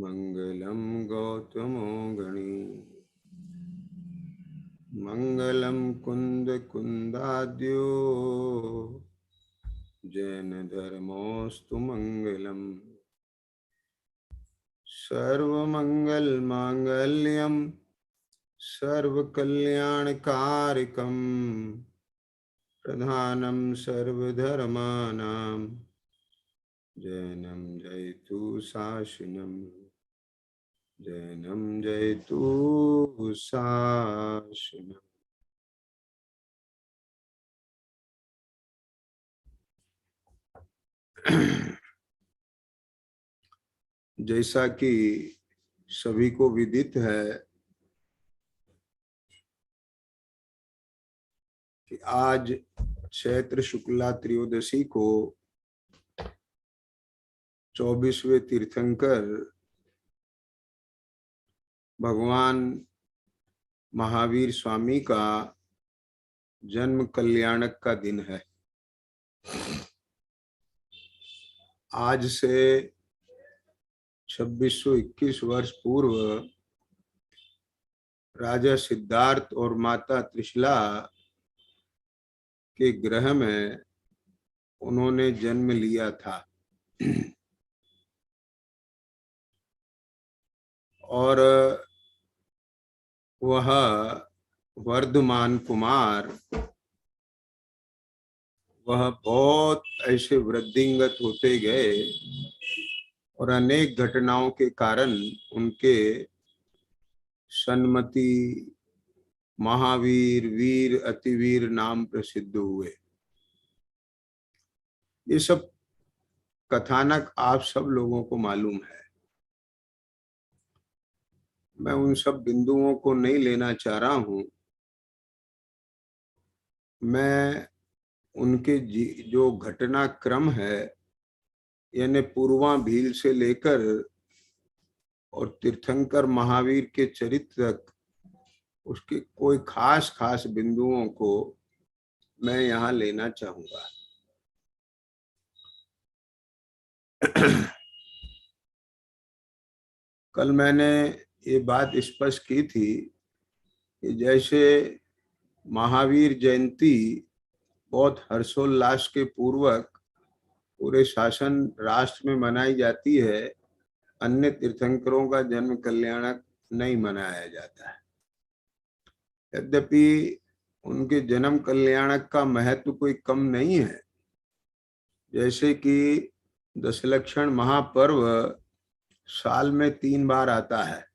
मंगलम गौतमो गणी मंगलम कुंद कुंदाद्यो जैन धर्मोस्तु मंगलम सर्वमंगल मांगल्यम सर्वकल्याणकारकम प्रधानम सर्वधर्मानां जैनम जयतु शासनम जैनम जयतु शासनम। जैसा कि सभी को विदित है कि आज चैत्र शुक्ला त्रयोदशी को 24वें तीर्थंकर भगवान महावीर स्वामी का जन्म कल्याणक का दिन है। आज से 2621 वर्ष पूर्व राजा सिद्धार्थ और माता त्रिशला के गृह में उन्होंने जन्म लिया था और वह वर्धमान कुमार वह बहुत ऐसे वृद्धिंगत होते गए और अनेक घटनाओं के कारण उनके सन्मति महावीर वीर अतिवीर नाम प्रसिद्ध हुए। ये सब कथानक आप सब लोगों को मालूम है। मैं उन सब बिंदुओं को नहीं लेना चाह रहा हूं। मैं उनके जो घटनाक्रम है यानी पूर्वाभील से लेकर और तीर्थंकर महावीर के चरित्र तक उसके कोई खास खास बिंदुओं को मैं यहाँ लेना चाहूंगा। कल मैंने ये बात स्पष्ट की थी कि जैसे महावीर जयंती बहुत हर्षोल्लास के पूर्वक पूरे शासन राष्ट्र में मनाई जाती है, अन्य तीर्थंकरों का जन्म कल्याणक नहीं मनाया जाता है। यद्यपि उनके जन्म कल्याणक का महत्व कोई कम नहीं है। जैसे कि दशलक्षण महापर्व साल में 3 बार आता है,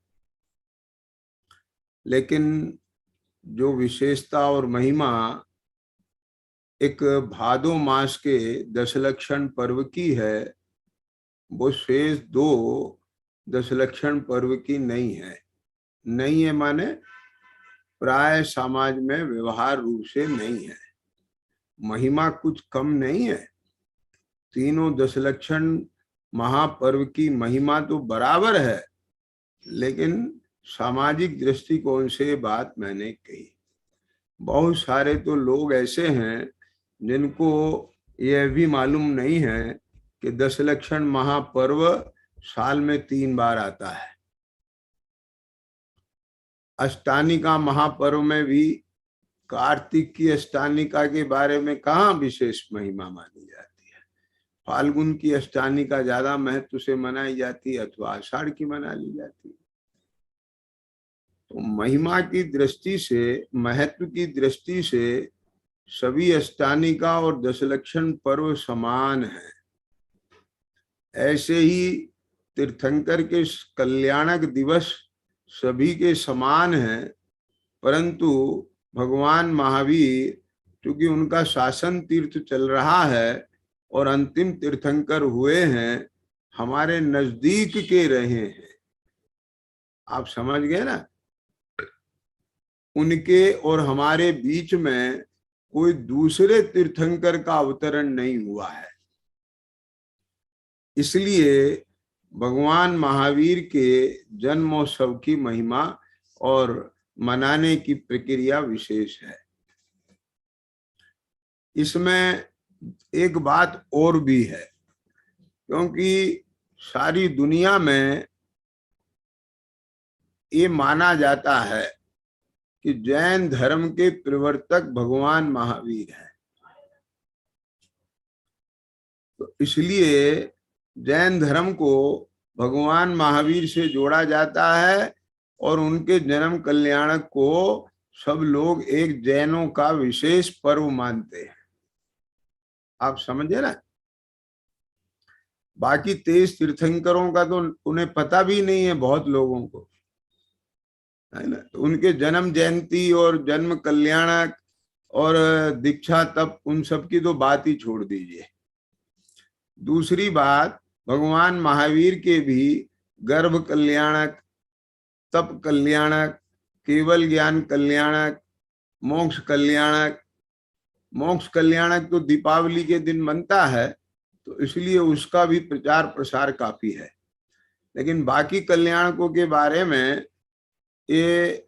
लेकिन जो विशेषता और महिमा एक भादो मास के दशलक्षण पर्व की है वो शेष 2 दशलक्षण पर्व की नहीं है। नहीं है माने प्राय समाज में व्यवहार रूप से नहीं है। महिमा कुछ कम नहीं है। तीनों दशलक्षण महापर्व की महिमा तो बराबर है, लेकिन सामाजिक दृष्टिकोण से बात मैंने कही। बहुत सारे तो लोग ऐसे हैं जिनको यह भी मालूम नहीं है कि दशलक्षण महापर्व साल में 3 बार आता है। अष्टानिका महापर्व में भी कार्तिक की अष्टानिका के बारे में कहाँ विशेष महिमा मानी जाती है। फाल्गुन की अष्टानिका ज्यादा महत्व से मनाई जाती है अथवा आषाढ़ की मना ली जाती है। तो महिमा की दृष्टि से, महत्व की दृष्टि से सभी अष्टानिका और दशलक्षण पर्व समान है। ऐसे ही तीर्थंकर के कल्याणक दिवस सभी के समान हैं, परंतु भगवान महावीर क्योंकि उनका शासन तीर्थ चल रहा है और अंतिम तीर्थंकर हुए हैं, हमारे नजदीक के रहे हैं। आप समझ गए ना। उनके और हमारे बीच में कोई दूसरे तीर्थंकर का अवतरण नहीं हुआ है। इसलिए भगवान महावीर के जन्मोत्सव की महिमा और मनाने की प्रक्रिया विशेष है। इसमें एक बात और भी है, क्योंकि सारी दुनिया में ये माना जाता है कि जैन धर्म के प्रवर्तक भगवान महावीर हैं। तो इसलिए जैन धर्म को भगवान महावीर से जोड़ा जाता है और उनके जन्म कल्याणक को सब लोग एक जैनों का विशेष पर्व मानते हैं। आप समझे ना। बाकी 23 तीर्थंकरों का तो उन्हें पता भी नहीं है, बहुत लोगों को, है ना। तो उनके जन्म जयंती और जन्म कल्याणक और दीक्षा तप, उन सब की तो बात ही छोड़ दीजिए। दूसरी बात, भगवान महावीर के भी गर्भ कल्याणक, तप कल्याणक, केवल ज्ञान कल्याणक, मोक्ष कल्याणक। मोक्ष कल्याणक तो दीपावली के दिन बनता है, तो इसलिए उसका भी प्रचार प्रसार काफी है। लेकिन बाकी कल्याणकों के बारे में ये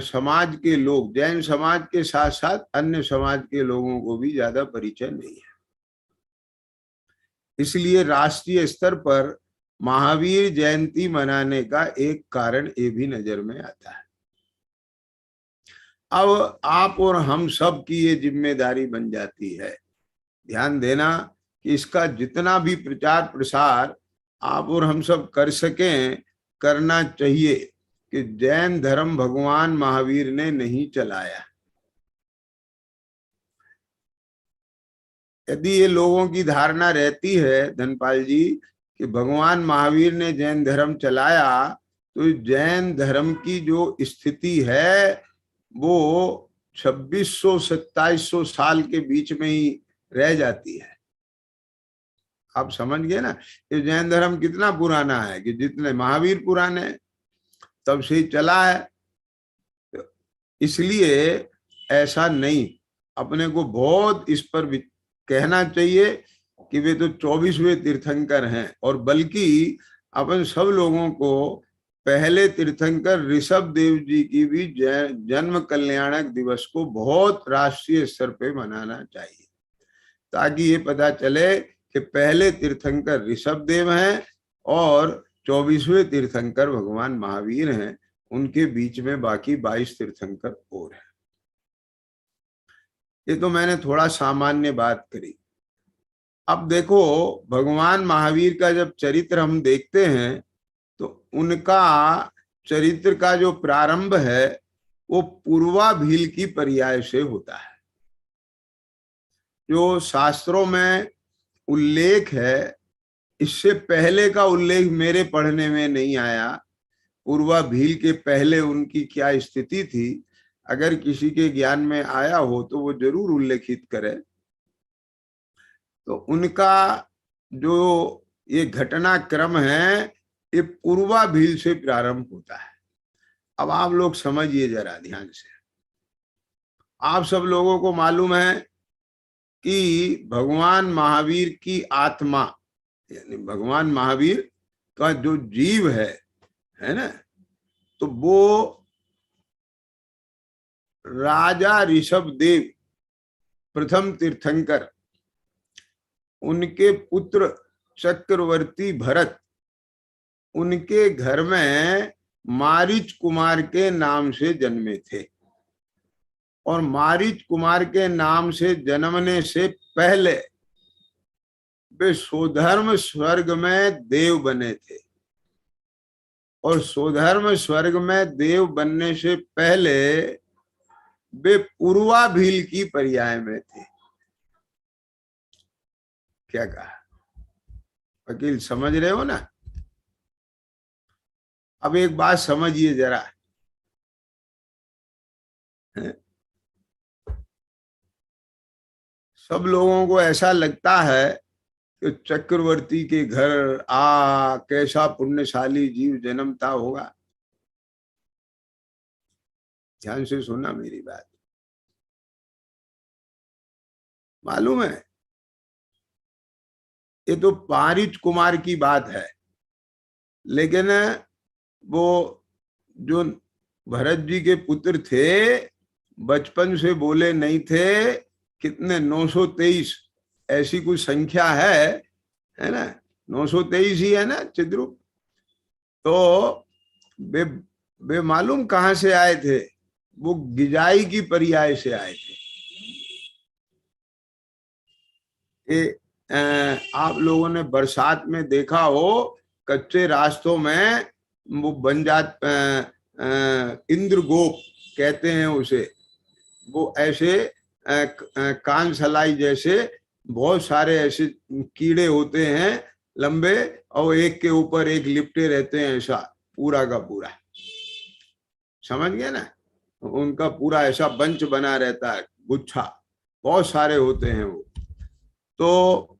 समाज के लोग, जैन समाज के साथ साथ अन्य समाज के लोगों को भी ज्यादा परिचय नहीं है। इसलिए राष्ट्रीय स्तर पर महावीर जयंती मनाने का एक कारण ये भी नजर में आता है। अब आप और हम सब की ये जिम्मेदारी बन जाती है, ध्यान देना कि इसका जितना भी प्रचार प्रसार आप और हम सब कर सकें, करना चाहिए। कि जैन धर्म भगवान महावीर ने नहीं चलाया। यदि ये लोगों की धारणा रहती है धनपाल जी कि भगवान महावीर ने जैन धर्म चलाया, तो जैन धर्म की जो स्थिति है वो 2600-2700 साल के बीच में ही रह जाती है। आप समझ गए ना। ये जैन धर्म कितना पुराना है कि जितने महावीर पुराने तब से चला है। इसलिए ऐसा नहीं, अपने को बहुत इस पर कहना चाहिए कि वे तो 24वें तीर्थंकर हैं। और बल्कि अपन सब लोगों को पहले तीर्थंकर ऋषभ देव जी की भी जन्म कल्याणक दिवस को बहुत राष्ट्रीय स्तर पे मनाना चाहिए, ताकि ये पता चले कि पहले तीर्थंकर ऋषभ देव हैं और 24वें तीर्थंकर भगवान महावीर हैं। उनके बीच में बाकी 22 तीर्थंकर और हैं। ये तो मैंने थोड़ा सामान्य बात करी। अब देखो, भगवान महावीर का जब चरित्र हम देखते हैं तो उनका चरित्र का जो प्रारंभ है वो पूर्वा भील की पर्याय से होता है। जो शास्त्रों में उल्लेख है, इससे पहले का उल्लेख मेरे पढ़ने में नहीं आया। पूर्वा भील के पहले उनकी क्या स्थिति थी, अगर किसी के ज्ञान में आया हो तो वो जरूर उल्लेखित करे। तो उनका जो ये घटनाक्रम है ये पूर्वा भील से प्रारंभ होता है। अब आप लोग समझिए जरा ध्यान से। आप सब लोगों को मालूम है कि भगवान महावीर की आत्मा, यानी भगवान महावीर का जो जीव है ना, तो वो राजा ऋषभ देव प्रथम तीर्थंकर, उनके पुत्र चक्रवर्ती भरत, उनके घर में मारीच कुमार के नाम से जन्मे थे। और मारीच कुमार के नाम से जन्मने से पहले वे स्वधर्म स्वर्ग में देव बने थे। और स्वधर्म स्वर्ग में देव बनने से पहले वे पूर्वा भील की पर्याय में थे। क्या कहा वकील, समझ रहे हो ना। अब एक बात समझिए जरा, सब लोगों को ऐसा लगता है कि चक्रवर्ती के घर कैसा पुण्यशाली जीव जन्मता होगा। ध्यान से सुनना मेरी बात। मालूम है, ये तो मारीच कुमार की बात है, लेकिन वो जो भरत जी के पुत्र थे बचपन से बोले नहीं थे। कितने 923 ऐसी कुछ संख्या है ना, 923 ही है ना चिद्रूप। तो वे वे मालूम कहाँ से आए थे? वो गिजाई की पर्याय से आए थे। आप लोगों ने बरसात में देखा हो, कच्चे रास्तों में वो बन जात इंद्रगोप कहते हैं उसे। वो ऐसे कान सलाई जैसे बहुत सारे ऐसे कीड़े होते हैं लंबे, और एक के ऊपर एक लिपटे रहते हैं, ऐसा पूरा का पूरा, समझ गए ना? उनका पूरा ऐसा बंच बना रहता है, गुच्छा बहुत सारे होते हैं वो। तो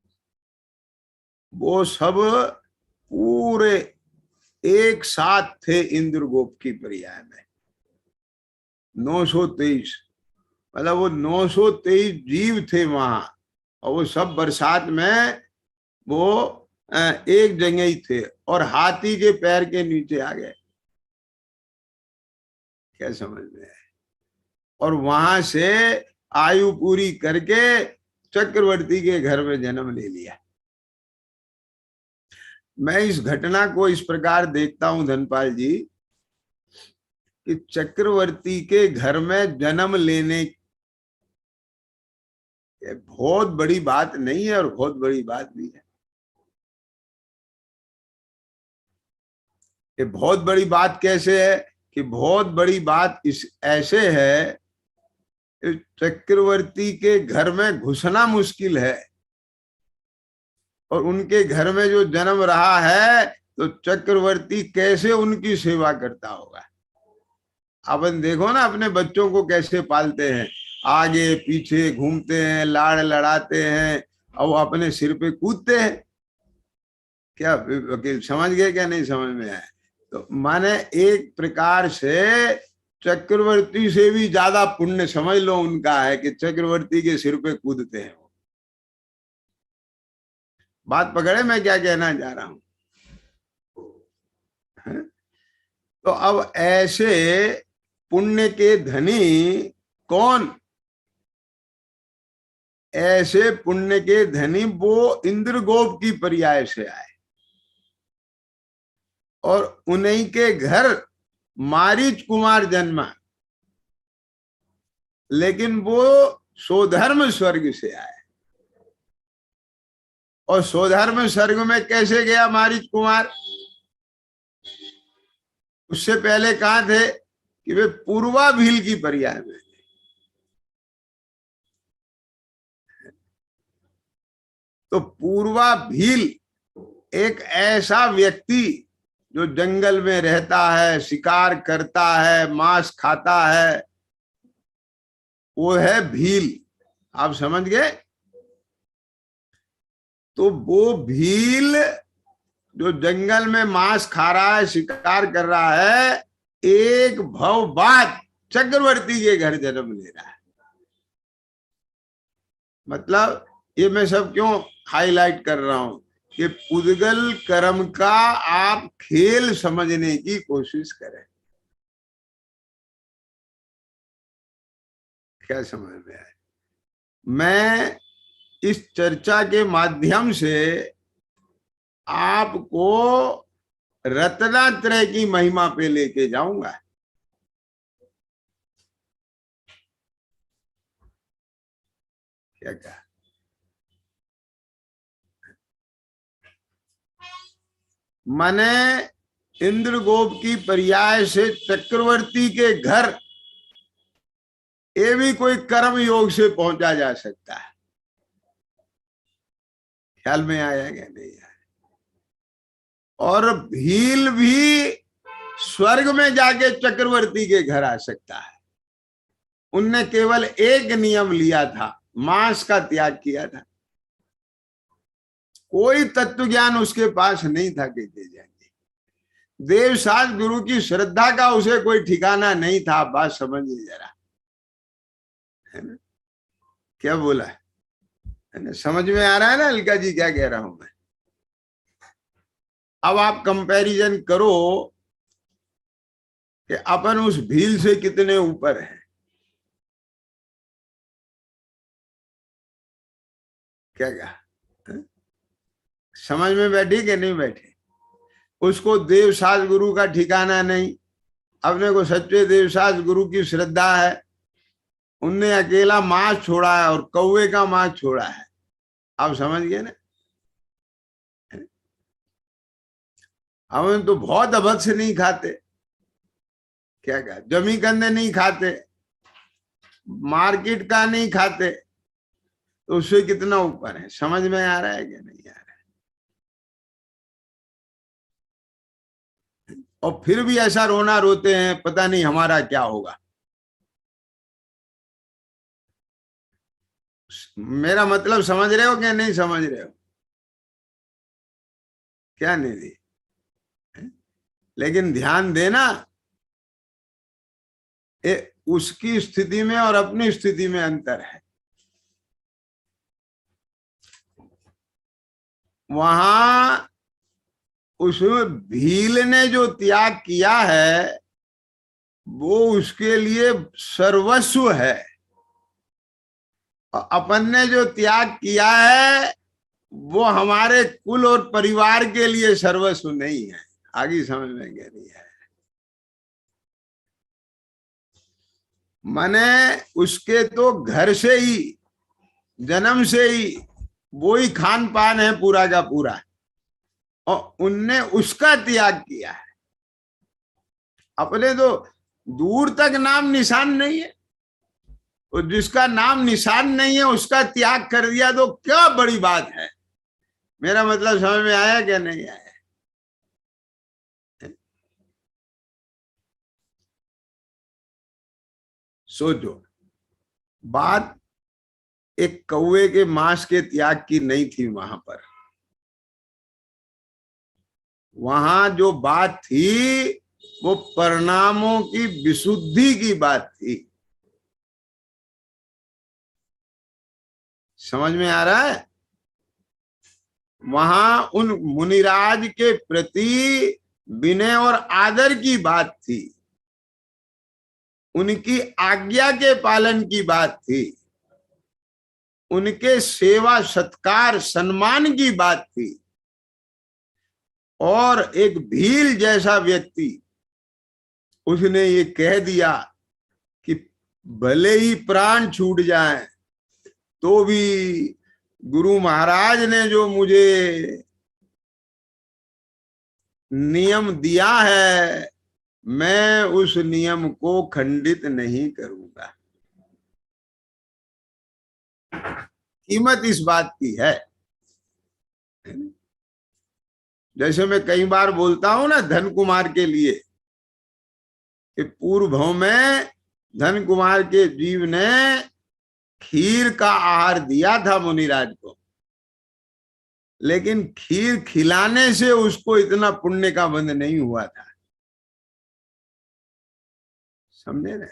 वो सब पूरे एक साथ थे इंद्रगोप की पर्याय में। 923, मतलब वो 923 जीव थे वहां, और वो सब बरसात में वो एक जगह ही थे, और हाथी के पैर के नीचे आ गए। क्या समझ में है? और वहां से आयु पूरी करके चक्रवर्ती के घर में जन्म ले लिया। मैं इस घटना को इस प्रकार देखता हूं धनपाल जी, कि चक्रवर्ती के घर में जन्म लेने बहुत बड़ी बात नहीं है, और बहुत बड़ी बात भी है। ये बहुत बड़ी बात कैसे है? कि बहुत बड़ी बात इस ऐसे है, चक्रवर्ती के घर में घुसना मुश्किल है, और उनके घर में जो जन्म रहा है, तो चक्रवर्ती कैसे उनकी सेवा करता होगा। अपन देखो ना, अपने बच्चों को कैसे पालते हैं, आगे पीछे घूमते हैं, लाड़ लड़ाते हैं, और वो अपने सिर पे कूदते हैं। क्या वकील समझ गए? क्या नहीं समझ में आया? तो माने एक प्रकार से चक्रवर्ती से भी ज्यादा पुण्य समझ लो उनका है, कि चक्रवर्ती के सिर पे कूदते हैं वो। बात पकड़े मैं क्या कहना चाह रहा हूं? तो अब ऐसे पुण्य के धनी कौन? ऐसे पुण्य के धनी वो इंद्रगोप की पर्याय से आए, और उन्हीं के घर मारीच कुमार जन्मा, लेकिन वो स्वधर्म स्वर्ग से आए। और स्वधर्म स्वर्ग में कैसे गया मारीच कुमार? उससे पहले कहा थे? कि वे पूर्वा भील की पर्याय में। तो पूर्वा भील एक ऐसा व्यक्ति जो जंगल में रहता है, शिकार करता है, मांस खाता है, वो है भील। आप समझ गए? तो वो भील जो जंगल में मांस खा रहा है, शिकार कर रहा है, एक भव बाद चक्रवर्ती के घर जन्म ले रहा है। मतलब ये मैं सब क्यों हाईलाइट कर रहा हूं? कि पुद्गल कर्म का आप खेल समझने की कोशिश करें। क्या समझ में आए? मैं इस चर्चा के माध्यम से आपको रत्नात्रय की महिमा पे लेके जाऊंगा। क्या कहा? माने इंद्रगोप की पर्याय से चक्रवर्ती के घर ये भी कोई कर्म योग से पहुंचा जा सकता है। ख्याल में आया क्या नहीं आया? और भील भी स्वर्ग में जाके चक्रवर्ती के घर आ सकता है। उनने केवल एक नियम लिया था, मांस का त्याग किया था। कोई तत्व ज्ञान उसके पास नहीं था कि दे जाएंगे। देवसाज गुरु की श्रद्धा का उसे कोई ठिकाना नहीं था। बात समझिए जरा, है ना? क्या बोला है ना? समझ में आ रहा है ना अलका जी क्या कह रहा हूं मैं? अब आप कंपैरिजन करो कि अपन उस भील से कितने ऊपर हैं। क्या कहा? समझ में बैठी कि नहीं बैठी? उसको देवसाज गुरु का ठिकाना नहीं, अपने को सच्चे देवसास गुरु की श्रद्धा है, उनने अकेला मांस छोड़ा है और कौवे का मांस छोड़ा है। आप समझ गए ना? हम तो बहुत अभद से नहीं खाते, क्या क्या जमी कंदे नहीं खाते, मार्केट का नहीं खाते, तो उससे कितना ऊपर है। समझ में आ रहा है कि नहीं आ रहा है? और फिर भी ऐसा रोना रोते हैं, पता नहीं हमारा क्या होगा। मेरा मतलब समझ रहे हो कि नहीं समझ रहे हो? क्या नहीं? लेकिन ध्यान देना, उसकी स्थिति में और अपनी स्थिति में अंतर है। वहां उस भील ने जो त्याग किया है वो उसके लिए सर्वस्व है, और अपन ने जो त्याग किया है वो हमारे कुल और परिवार के लिए सर्वस्व नहीं है। आगे समझ में क्या नहीं है? माने उसके तो घर से ही, जन्म से ही वो ही खान पान है पूरा का पूरा, और उनने उसका त्याग किया है। अपने तो दूर तक नाम निशान नहीं है, और जिसका नाम निशान नहीं है उसका त्याग कर दिया तो क्या बड़ी बात है। मेरा मतलब समझ में आया क्या नहीं आया? सोचो, बात एक कौवे के मांस के त्याग की नहीं थी वहां पर। वहां जो बात थी वो परिणामों की विशुद्धि की बात थी। समझ में आ रहा है? वहां उन मुनिराज के प्रति विनय और आदर की बात थी, उनकी आज्ञा के पालन की बात थी, उनके सेवा सत्कार सम्मान की बात थी। और एक भील जैसा व्यक्ति, उसने ये कह दिया कि भले ही प्राण छूट जाए तो भी गुरु महाराज ने जो मुझे नियम दिया है मैं उस नियम को खंडित नहीं करूंगा। कीमत इस बात की है। जैसे मैं कई बार बोलता हूं ना धन कुमार के लिए, कि पूर्व भाव में धन कुमार के जीव ने खीर का आहार दिया था मुनिराज को, लेकिन खीर खिलाने से उसको इतना पुण्य का बंध नहीं हुआ था। समझे ना?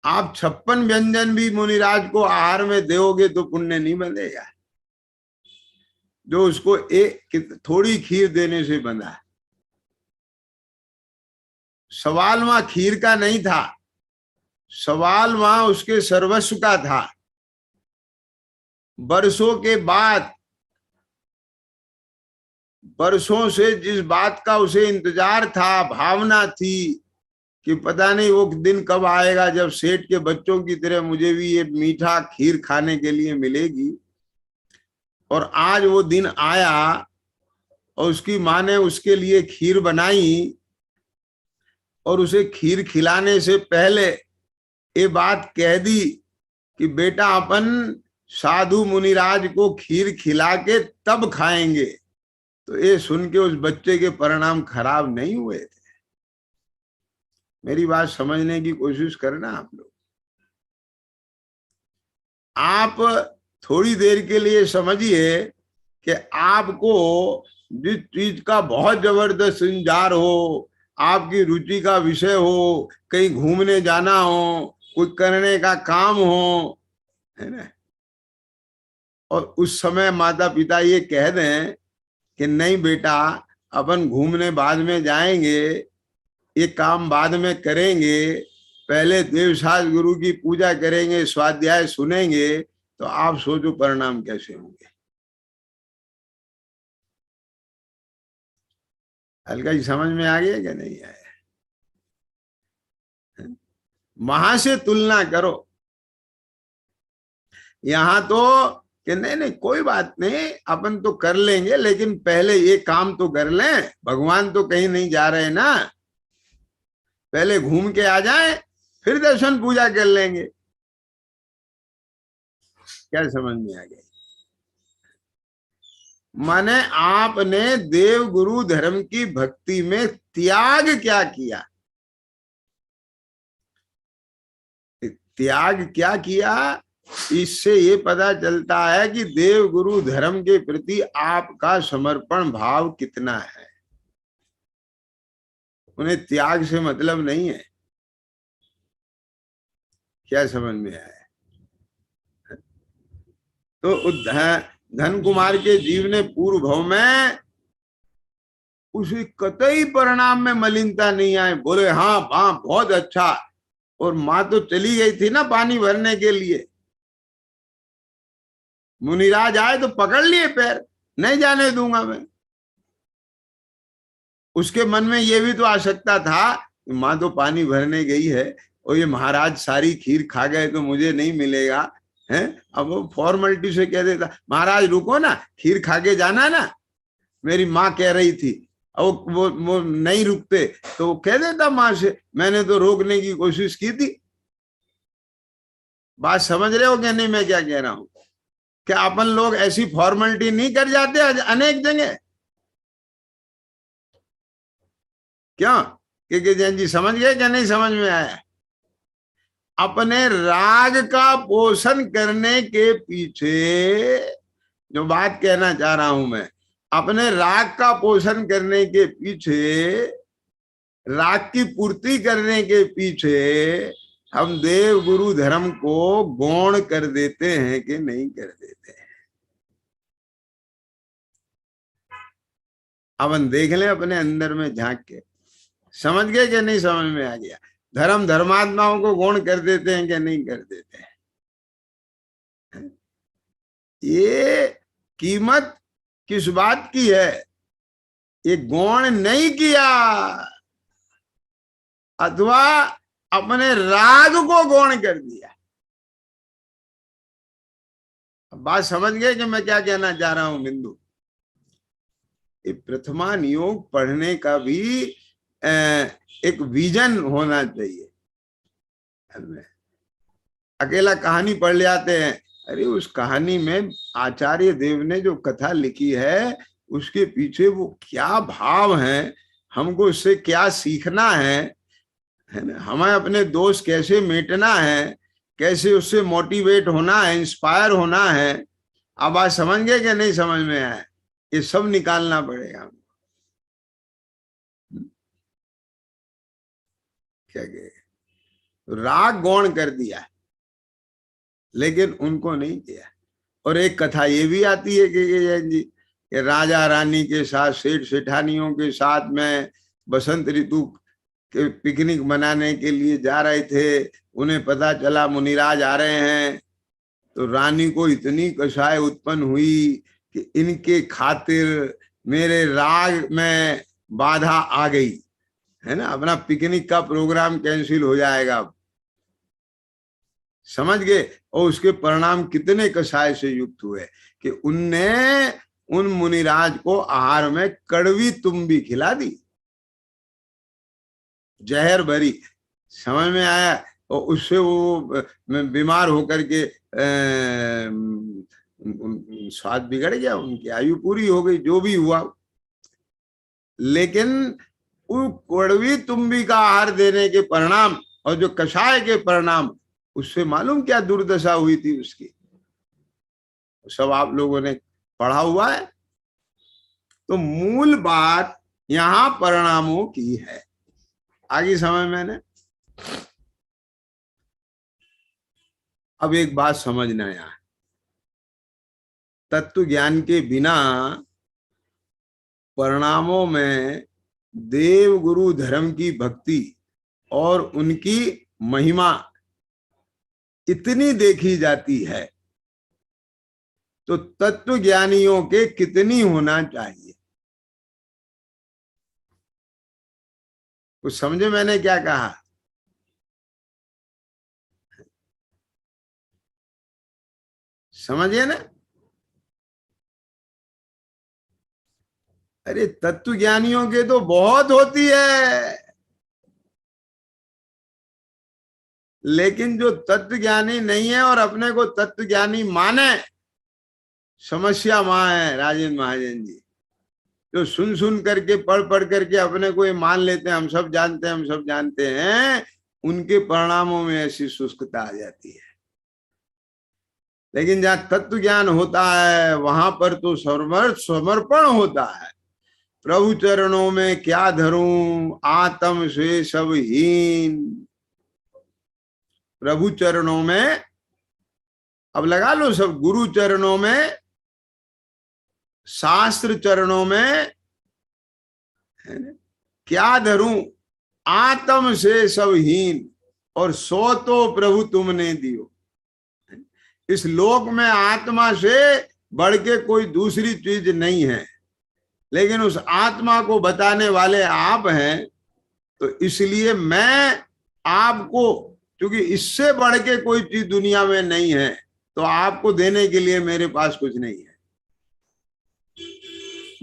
आप 56 व्यंजन भी मुनिराज को आहार में दोगे तो पुण्य नहीं बंधेगा जो उसको एक थोड़ी खीर देने से बंधा है। सवाल वहां खीर का नहीं था, सवाल वहां उसके सर्वस्व का था। बरसों के बाद, बरसों से जिस बात का उसे इंतजार था, भावना थी कि पता नहीं वो दिन कब आएगा जब सेठ के बच्चों की तरह मुझे भी ये मीठा खीर खाने के लिए मिलेगी, और आज वो दिन आया और उसकी माँ ने उसके लिए खीर बनाई, और उसे खीर खिलाने से पहले ये बात कह दी कि बेटा अपन साधु मुनिराज को खीर खिला के तब खाएंगे। तो ये सुन के उस बच्चे के परिणाम खराब नहीं हुए थे। मेरी बात समझने की कोशिश करना आप लोग। आप थोड़ी देर के लिए समझिए कि आपको जिस चीज का बहुत जबरदस्त इंतजार हो, आपकी रुचि का विषय हो, कहीं घूमने जाना हो, कुछ करने का काम हो, है ना, और उस समय माता पिता ये कह दें कि नहीं बेटा अपन घूमने बाद में जाएंगे, ये काम बाद में करेंगे, पहले देवसास गुरु की पूजा करेंगे, स्वाध्याय सुनेंगे, तो आप सोचो परिणाम कैसे होंगे। हल्का ही समझ में आ गया कि नहीं आया? वहां से तुलना करो। यहां तो कि नहीं नहीं कोई बात नहीं, अपन तो कर लेंगे, लेकिन पहले ये काम तो कर लें, भगवान तो कहीं नहीं जा रहे ना, पहले घूम के आ जाएं, फिर दर्शन पूजा कर लेंगे। क्या समझ में आ गया? माने आपने देव गुरु धर्म की भक्ति में त्याग क्या किया? त्याग क्या किया? इससे ये पता चलता है कि देव गुरु धर्म के प्रति आपका समर्पण भाव कितना है। उन्हें त्याग से मतलब नहीं है। क्या समझ में आया? तो धन कुमार के जीव ने पूर्व भव में उसी कतई परिणाम में मलिनता नहीं आए, बोले हाँ हाँ बहुत अच्छा। और माँ तो चली गई थी ना पानी भरने के लिए, मुनिराज आए तो पकड़ लिए पैर, नहीं जाने दूंगा मैं। उसके मन में ये भी तो आ सकता था कि माँ तो पानी भरने गई है और ये महाराज सारी खीर खा गए तो मुझे नहीं मिलेगा है। अब वो फॉर्मेलिटी से कह देता महाराज रुको ना, खीर खा के जाना ना, मेरी माँ कह रही थी। और वो नहीं रुकते तो वो कह देता माँ से मैंने तो रोकने की कोशिश की थी। बात समझ रहे हो क्या नहीं मैं क्या कह रहा हूं? क्या अपन लोग ऐसी फॉर्मेलिटी नहीं कर जाते अनेक जगह? क्यों? क्योंकि जैन जी समझ गए क्या नहीं समझ में आया? अपने राग का पोषण करने के पीछे जो बात कहना चाह रहा हूं मैं, अपने राग का पोषण करने के पीछे, राग की पूर्ति करने के पीछे हम देव गुरु धर्म को गौण कर देते हैं कि नहीं कर देते हैं? अपन देख लें अपने अंदर में झांक के, समझ गए कि नहीं समझ में आ गया? धर्म धर्मात्माओं को गौण कर देते हैं कि नहीं कर देते हैं? ये कीमत किस बात की है? ये गौण नहीं किया, अथवा अपने राग को गौण कर दिया। बात समझ गए कि मैं क्या कहना चाह रहा हूं बिंदु? ये प्रथमा नियोग पढ़ने का भी एक विजन होना चाहिए। अकेला कहानी पढ़ ले आते हैं, अरे उस कहानी में आचार्य देव ने जो कथा लिखी है उसके पीछे वो क्या भाव है, हमको उससे क्या सीखना है ना? हमें अपने दोष कैसे मिटना है, कैसे उससे मोटिवेट होना है, इंस्पायर होना है। अब आज समझ गए कि नहीं समझ में आया? ये सब निकालना पड़ेगा। क्या कहे? राग गौण कर दिया लेकिन उनको नहीं किया। और एक कथा ये भी आती है कि जैन जी कि राजा रानी के साथ, सेठ सेठानियों के साथ में बसंत ऋतु के पिकनिक मनाने के लिए जा रहे थे। उन्हें पता चला मुनिराज आ रहे हैं, तो रानी को इतनी कषाय उत्पन्न हुई कि इनके खातिर मेरे राग में बाधा आ गई है ना, अपना पिकनिक का प्रोग्राम कैंसिल हो जाएगा। समझ गए? और उसके परिणाम कितने कषाय से युक्त हुए कि उनने उन मुनिराज को आहार में कड़वी तुम्बी खिला दी, जहर भरी। समझ में आया? और उससे वो बीमार होकर के स्वाद बिगड़ गया, उनकी आयु पूरी हो गई, जो भी हुआ। लेकिन वो कड़वी तुम्बी का आहार देने के परिणाम और जो कषाय के परिणाम, उससे मालूम क्या दुर्दशा हुई थी उसकी, सब आप लोगों ने पढ़ा हुआ है। तो मूल बात यहां परिणामों की है। आगे समझ मैंने? अब एक बात समझना है, तत्व ज्ञान के बिना परिणामों में देव गुरु धर्म की भक्ति और उनकी महिमा इतनी देखी जाती है, तो तत्व ज्ञानियों के कितनी होना चाहिए? कुछ समझे मैंने क्या कहा? समझिए ना। अरे तत्व ज्ञानियों के तो बहुत होती है, लेकिन जो तत्व ज्ञानी नहीं है और अपने को तत्व ज्ञानी माने, समस्या वहां है राजेंद्र महाजन जी। जो सुन सुन करके पढ़ करके अपने को ये मान लेते हैं हम सब जानते हैं, हम सब जानते हैं, उनके परिणामों में ऐसी शुष्कता आ जाती है। लेकिन जहां तत्व ज्ञान होता है वहां पर तो समर्पण होता है। प्रभु चरणों में क्या धरूं, आत्म से सब हीन। प्रभु चरणों में, अब लगा लो सब, गुरु चरणों में, शास्त्र चरणों में, क्या धरूं, आत्म से सब हीन, और सो तो प्रभु तुमने दियो। इस लोक में आत्मा से बढ़ के कोई दूसरी चीज नहीं है, लेकिन उस आत्मा को बताने वाले आप हैं। तो इसलिए मैं आपको, क्योंकि इससे बढ़ के कोई चीज दुनिया में नहीं है, तो आपको देने के लिए मेरे पास कुछ नहीं है।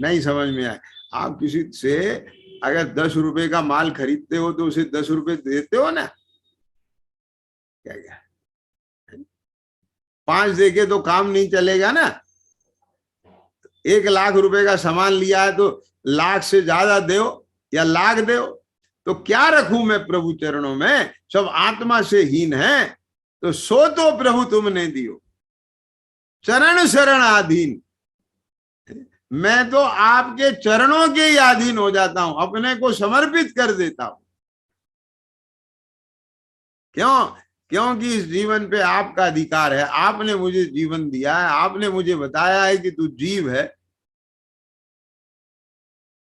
नहीं समझ में आए? आप किसी से अगर 10 रुपए का माल खरीदते हो तो उसे 10 रुपए देते हो ना? क्या क्या 5 देके तो काम नहीं चलेगा ना। 1 लाख रुपए का सामान लिया है तो लाख से ज्यादा दो या लाख दो, तो क्या रखूं मैं प्रभु चरणों में, सब आत्मा से हीन है। तो सो तो प्रभु तुमने दियो, चरण शरण आधीन। मैं तो आपके चरणों के ही अधीन हो जाता हूं, अपने को समर्पित कर देता हूं। क्यों? क्योंकि इस जीवन पे आपका अधिकार है। आपने मुझे जीवन दिया है, आपने मुझे बताया है कि तू जीव है,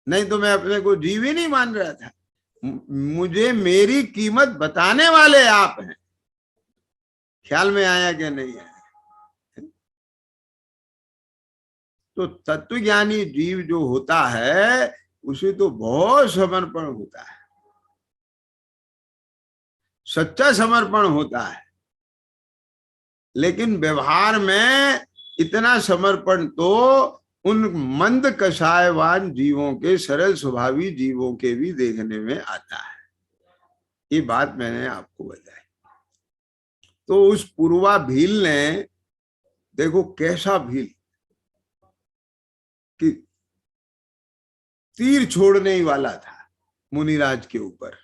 नहीं तो मैं अपने को जीव ही नहीं मान रहा था। मुझे मेरी कीमत बताने वाले आप हैं। ख्याल में आया कि नहीं आया? तो तत्वज्ञानी जीव जो होता है उसे तो बहुत समर्पण होता है, सच्चा समर्पण होता है। लेकिन व्यवहार में इतना समर्पण तो उन मंद कषायवान जीवों के, सरल स्वभावी जीवों के भी देखने में आता है। ये बात मैंने आपको बताई। तो उस पूर्वा भील ने, देखो कैसा भील, कि तीर छोड़ने ही वाला था मुनिराज के ऊपर।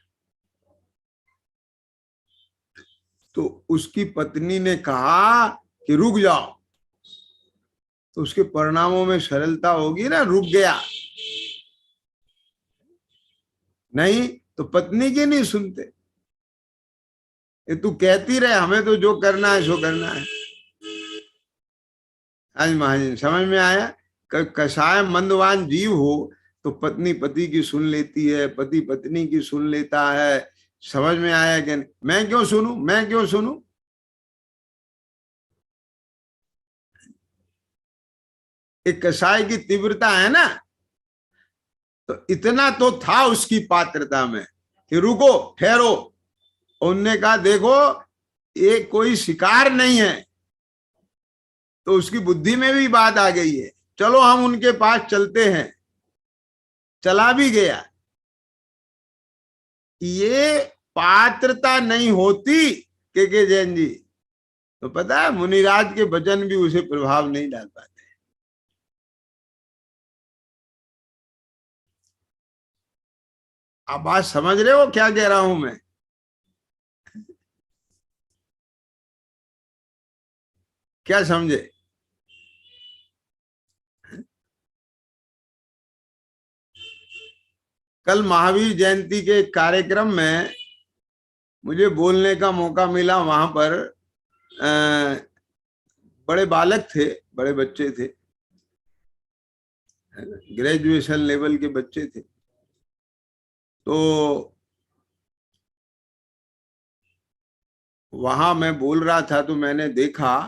तो उसकी पत्नी ने कहा कि रुक जाओ, तो उसके परिणामों में सरलता होगी ना, रुक गया। नहीं तो पत्नी की नहीं सुनते, ये तू कहती रहे, हमें तो जो करना है सो करना है। आज महाजन समझ में आया? कसाय मंदवान जीव हो तो पत्नी पति की सुन लेती है, पति पत्नी की सुन लेता है। समझ में आया कि नहीं? मैं क्यों सुनूं, मैं क्यों सुनूं? एक कसाय की तीव्रता है ना, तो इतना तो था उसकी पात्रता में कि रुको ठहरो। उनने कहा देखो ये कोई शिकार नहीं है, तो उसकी बुद्धि में भी बात आ गई है, चलो हम उनके पास चलते हैं। चला भी गया। ये पात्रता नहीं होती के जैन जी, तो पता है मुनिराज के वचन भी उसे प्रभाव नहीं डाल पाते। आप बात समझ रहे हो क्या कह रहा हूं मैं? क्या समझे? कल महावीर जयंती के कार्यक्रम में मुझे बोलने का मौका मिला। वहां पर बड़े बालक थे, बड़े बच्चे थे, ग्रेजुएशन लेवल के बच्चे थे। तो वहां मैं बोल रहा था तो मैंने देखा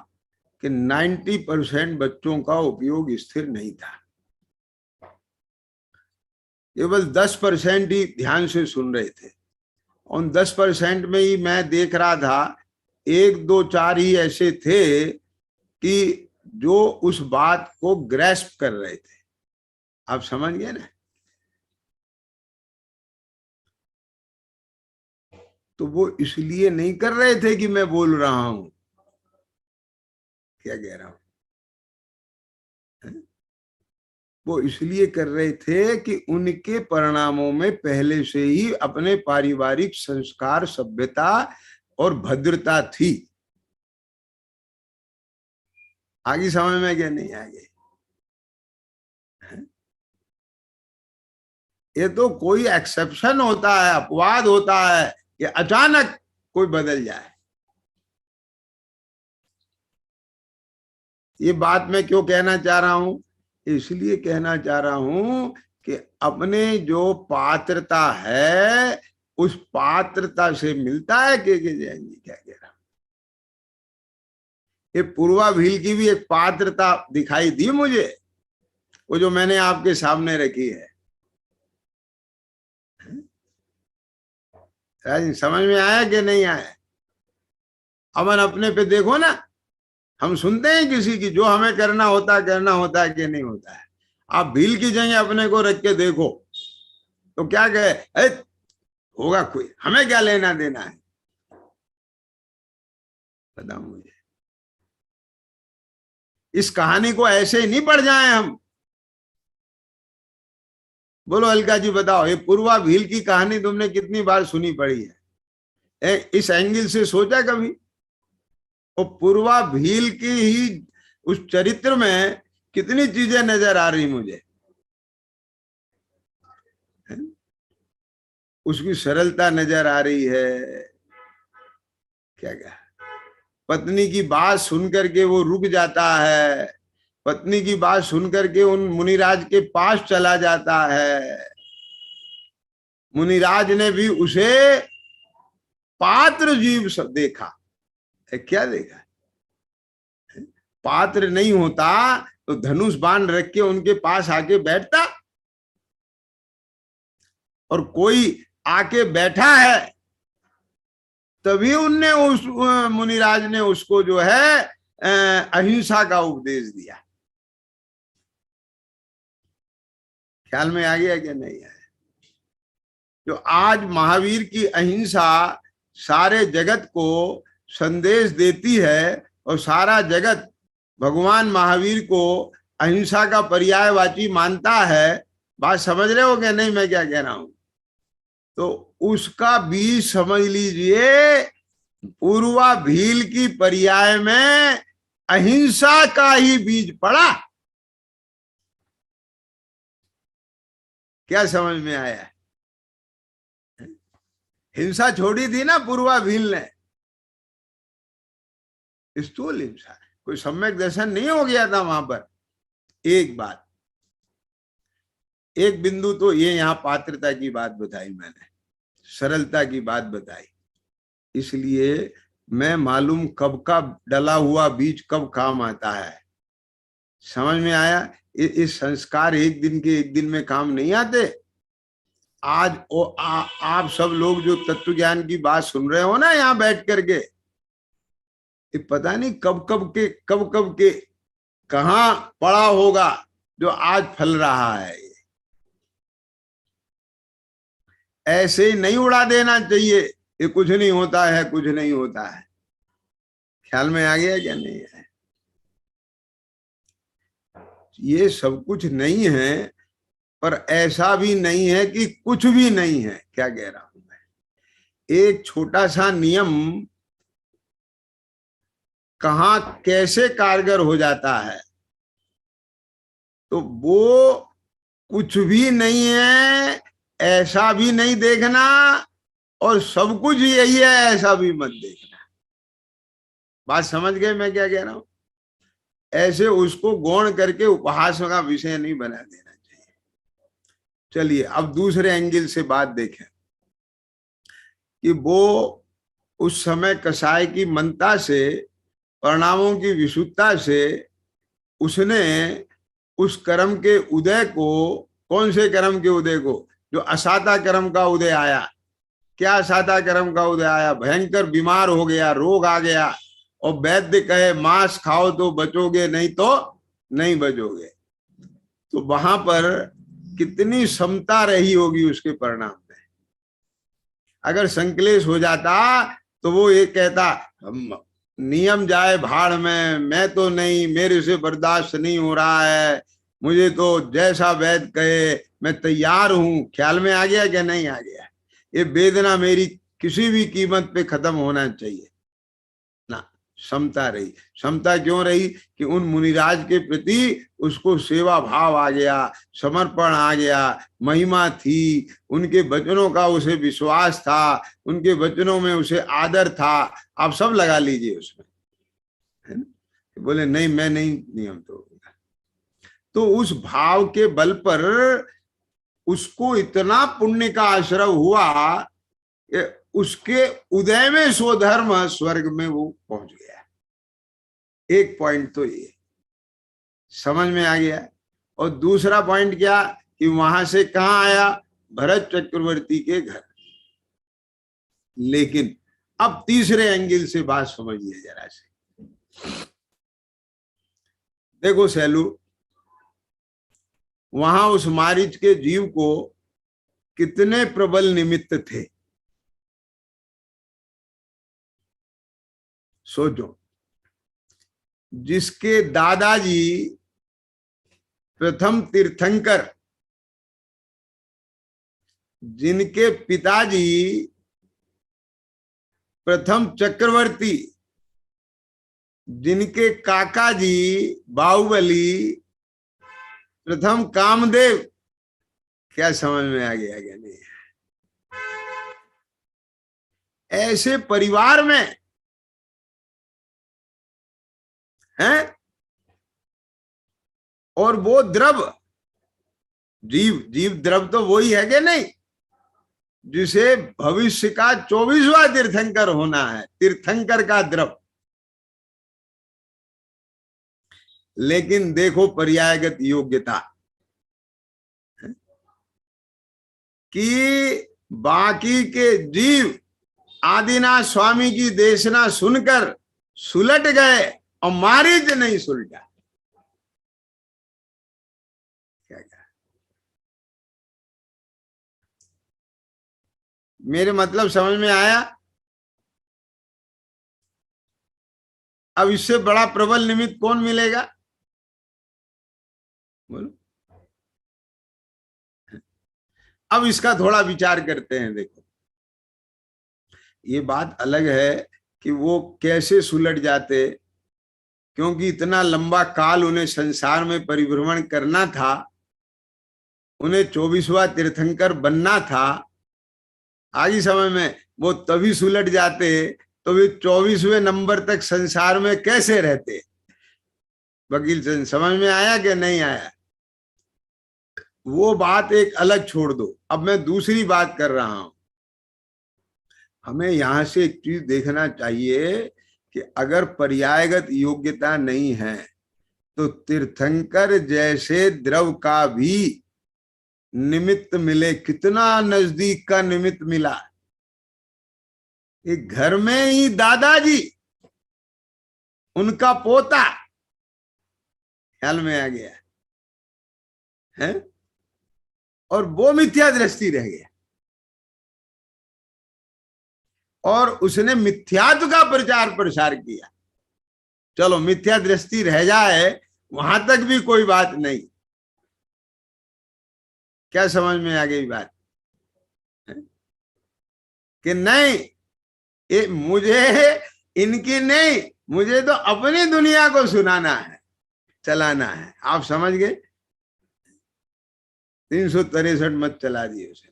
कि 90% बच्चों का उपयोग स्थिर नहीं था। केवल 10% ही ध्यान से सुन रहे थे। उन 10% में ही मैं देख रहा था, 1 2 4 ही ऐसे थे कि जो उस बात को ग्रैस्प कर रहे थे। आप समझ गए ना? तो वो इसलिए नहीं कर रहे थे कि मैं बोल रहा हूं, क्या कह रहा हूं, वो इसलिए कर रहे थे कि उनके परिणामों में पहले से ही अपने पारिवारिक संस्कार, सभ्यता और भद्रता थी। आगे समझ में क्या नहीं आगे? ये तो कोई एक्सेप्शन होता है, अपवाद होता है कि अचानक कोई बदल जाए। ये बात मैं क्यों कहना चाह रहा हूं? इसलिए कहना चाह रहा हूं कि अपने जो पात्रता है उस पात्रता से मिलता है के जैन जी क्या कह रहा हूं। ये पूर्वा भील की भी एक पात्रता दिखाई दी मुझे, वो जो मैंने आपके सामने रखी है। समझ में आया कि नहीं आया? अमन अपने पे देखो ना, हम सुनते हैं किसी की, जो हमें करना होता है कि नहीं होता है। आप भील की जगह अपने को रख के देखो तो क्या कहे, होगा कोई, हमें क्या लेना देना है, बताओ मुझे। इस कहानी को ऐसे ही नहीं पढ़ जाए हम। बोलो अलका जी, बताओ, ये पूर्वा भील की कहानी तुमने कितनी बार सुनी पड़ी है? इस एंगल से सोचा कभी? और पूर्वा भील की ही उस चरित्र में कितनी चीजें नजर आ रही मुझे। उसकी सरलता नजर आ रही है, क्या क्या, पत्नी की बात सुनकर के वो रुक जाता है, पत्नी की बात सुनकर के उन मुनिराज के पास चला जाता है। मुनिराज ने भी उसे पात्र जीव सब देखा है। क्या देखा? पात्र नहीं होता तो धनुष बाण रख के उनके पास आके बैठता, और कोई आके बैठा है तभी उनने उस मुनिराज ने उसको जो है अहिंसा का उपदेश दिया। ख्याल में आ गया कि नहीं आया? जो आज महावीर की अहिंसा सारे जगत को संदेश देती है और सारा जगत भगवान महावीर को अहिंसा का पर्यायवाची मानता है, बात समझ रहे हो कि नहीं मैं क्या कह रहा हूं? तो उसका बीज समझ लीजिए, पूर्वा भील की पर्याय में अहिंसा का ही बीज पड़ा। क्या समझ में आया? हिंसा छोड़ी थी ना पूर्वा भील ने, स्थूल हिंसा, कोई सम्यक दर्शन नहीं हो गया था वहां पर। एक बात, एक बिंदु तो ये यहाँ पात्रता की बात बताई मैंने, सरलता की बात बताई, इसलिए मैं मालूम कब का डला हुआ बीज कब काम आता है। समझ में आया? इस संस्कार एक दिन के एक दिन में काम नहीं आते। आज आप सब लोग जो तत्व ज्ञान की बात सुन रहे हो ना यहाँ बैठ करके, ये पता नहीं कब कब के कहाँ पड़ा होगा जो आज फल रहा है। ऐसे ही नहीं उड़ा देना चाहिए, ये कुछ नहीं होता है, कुछ नहीं होता है। ख्याल में आ गया क्या नहीं है? ये सब कुछ नहीं है, पर ऐसा भी नहीं है कि कुछ भी नहीं है। क्या कह रहा हूं मैं? एक छोटा सा नियम कहां कैसे कारगर हो जाता है, तो वो कुछ भी नहीं है ऐसा भी नहीं देखना, और सब कुछ यही है ऐसा भी मत देखना। बात समझ गए मैं क्या कह रहा हूं? ऐसे उसको गौण करके उपहास का विषय नहीं बना देना चाहिए। चलिए अब दूसरे एंगल से बात देखें कि वो उस समय कसाई की मनता से, परिणामों की विशुद्धता से उसने उस कर्म के उदय को, कौन से कर्म के उदय को, जो असाता कर्म का उदय आया, क्या सादा कर्म का उदय आया, भयंकर बीमार हो गया, रोग आ गया, और वैद्य कहे मांस खाओ तो बचोगे, नहीं तो नहीं बचोगे। तो वहां पर कितनी समता रही होगी उसके परिणाम में। अगर संकलेश हो जाता तो वो ये कहता नियम जाए भाड़ में, मैं तो नहीं, मेरे से बर्दाश्त नहीं हो रहा है, मुझे तो जैसा वैद्य कहे मैं तैयार हूं। ख्याल में आ गया क्या नहीं आ गया? ये वेदना मेरी किसी भी कीमत पे खत्म होना चाहिए ना। समता रही। समता क्यों रही? कि उन मुनिराज के प्रति उसको सेवा भाव आ गया, समर्पण आ गया, महिमा थी, उनके वचनों का उसे विश्वास था, उनके वचनों में उसे आदर था। आप सब लगा लीजिए उसमें, है ना? बोले नहीं मैं नहीं नियम तोड़ूंगा। तो उस भाव के बल पर उसको इतना पुण्य का आश्रय हुआ कि उसके उदय में स्वधर्म स्वर्ग में वो पहुंच गया। एक पॉइंट तो ये समझ में आ गया। और दूसरा पॉइंट क्या कि वहां से कहां आया? भरत चक्रवर्ती के घर। लेकिन अब तीसरे एंगल से बात समझिए जरा से। देखो सैलू, वहां उस मारीच के जीव को कितने प्रबल निमित्त थे, सोचो। जिसके दादाजी प्रथम तीर्थंकर, जिनके पिताजी प्रथम चक्रवर्ती, जिनके काका जी बाहुबली प्रथम कामदेव। क्या समझ में आ गया क्या नहीं? ऐसे परिवार में हैं, और वो द्रव जीव, जीव द्रव तो वही है कि नहीं जिसे भविष्य का 24वां तीर्थंकर होना है, तीर्थंकर का द्रव। लेकिन देखो पर्यायगत योग्यता कि बाकी के जीव आदिनाथ स्वामी की देशना सुनकर सुलट गए और मारीच नहीं सुलटा। क्या मेरे मतलब समझ में आया? अब इससे बड़ा प्रबल निमित्त कौन मिलेगा? बोलो। अब इसका थोड़ा विचार करते हैं। देखो, ये बात अलग है कि वो कैसे सुलट जाते, क्योंकि इतना लंबा काल उन्हें संसार में परिभ्रमण करना था, उन्हें 24वां तीर्थंकर बनना था। आगे समय में वो तभी सुलट जाते तो वे 24वें नंबर तक संसार में कैसे रहते? वकील चंद, समझ में आया कि नहीं आया? वो बात एक अलग छोड़ दो, अब मैं दूसरी बात कर रहा हूं। हमें यहां से एक चीज देखना चाहिए कि अगर पर्यायगत योग्यता नहीं है तो तीर्थंकर जैसे द्रव का भी निमित्त मिले। कितना नजदीक का निमित्त मिला। एक घर में ही दादाजी, उनका पोता, ख्याल में आ गया है, और वो मिथ्या दृष्टि रह गया, और उसने मिथ्यात्व का प्रचार प्रसार किया। चलो मिथ्या दृष्टि रह जाए वहां तक भी कोई बात नहीं। क्या समझ में आ गई बात? कि नहीं, ये मुझे इनकी नहीं, मुझे तो अपनी दुनिया को सुनाना है, चलाना है। आप समझ गए? 363 मत चला दिए उसने,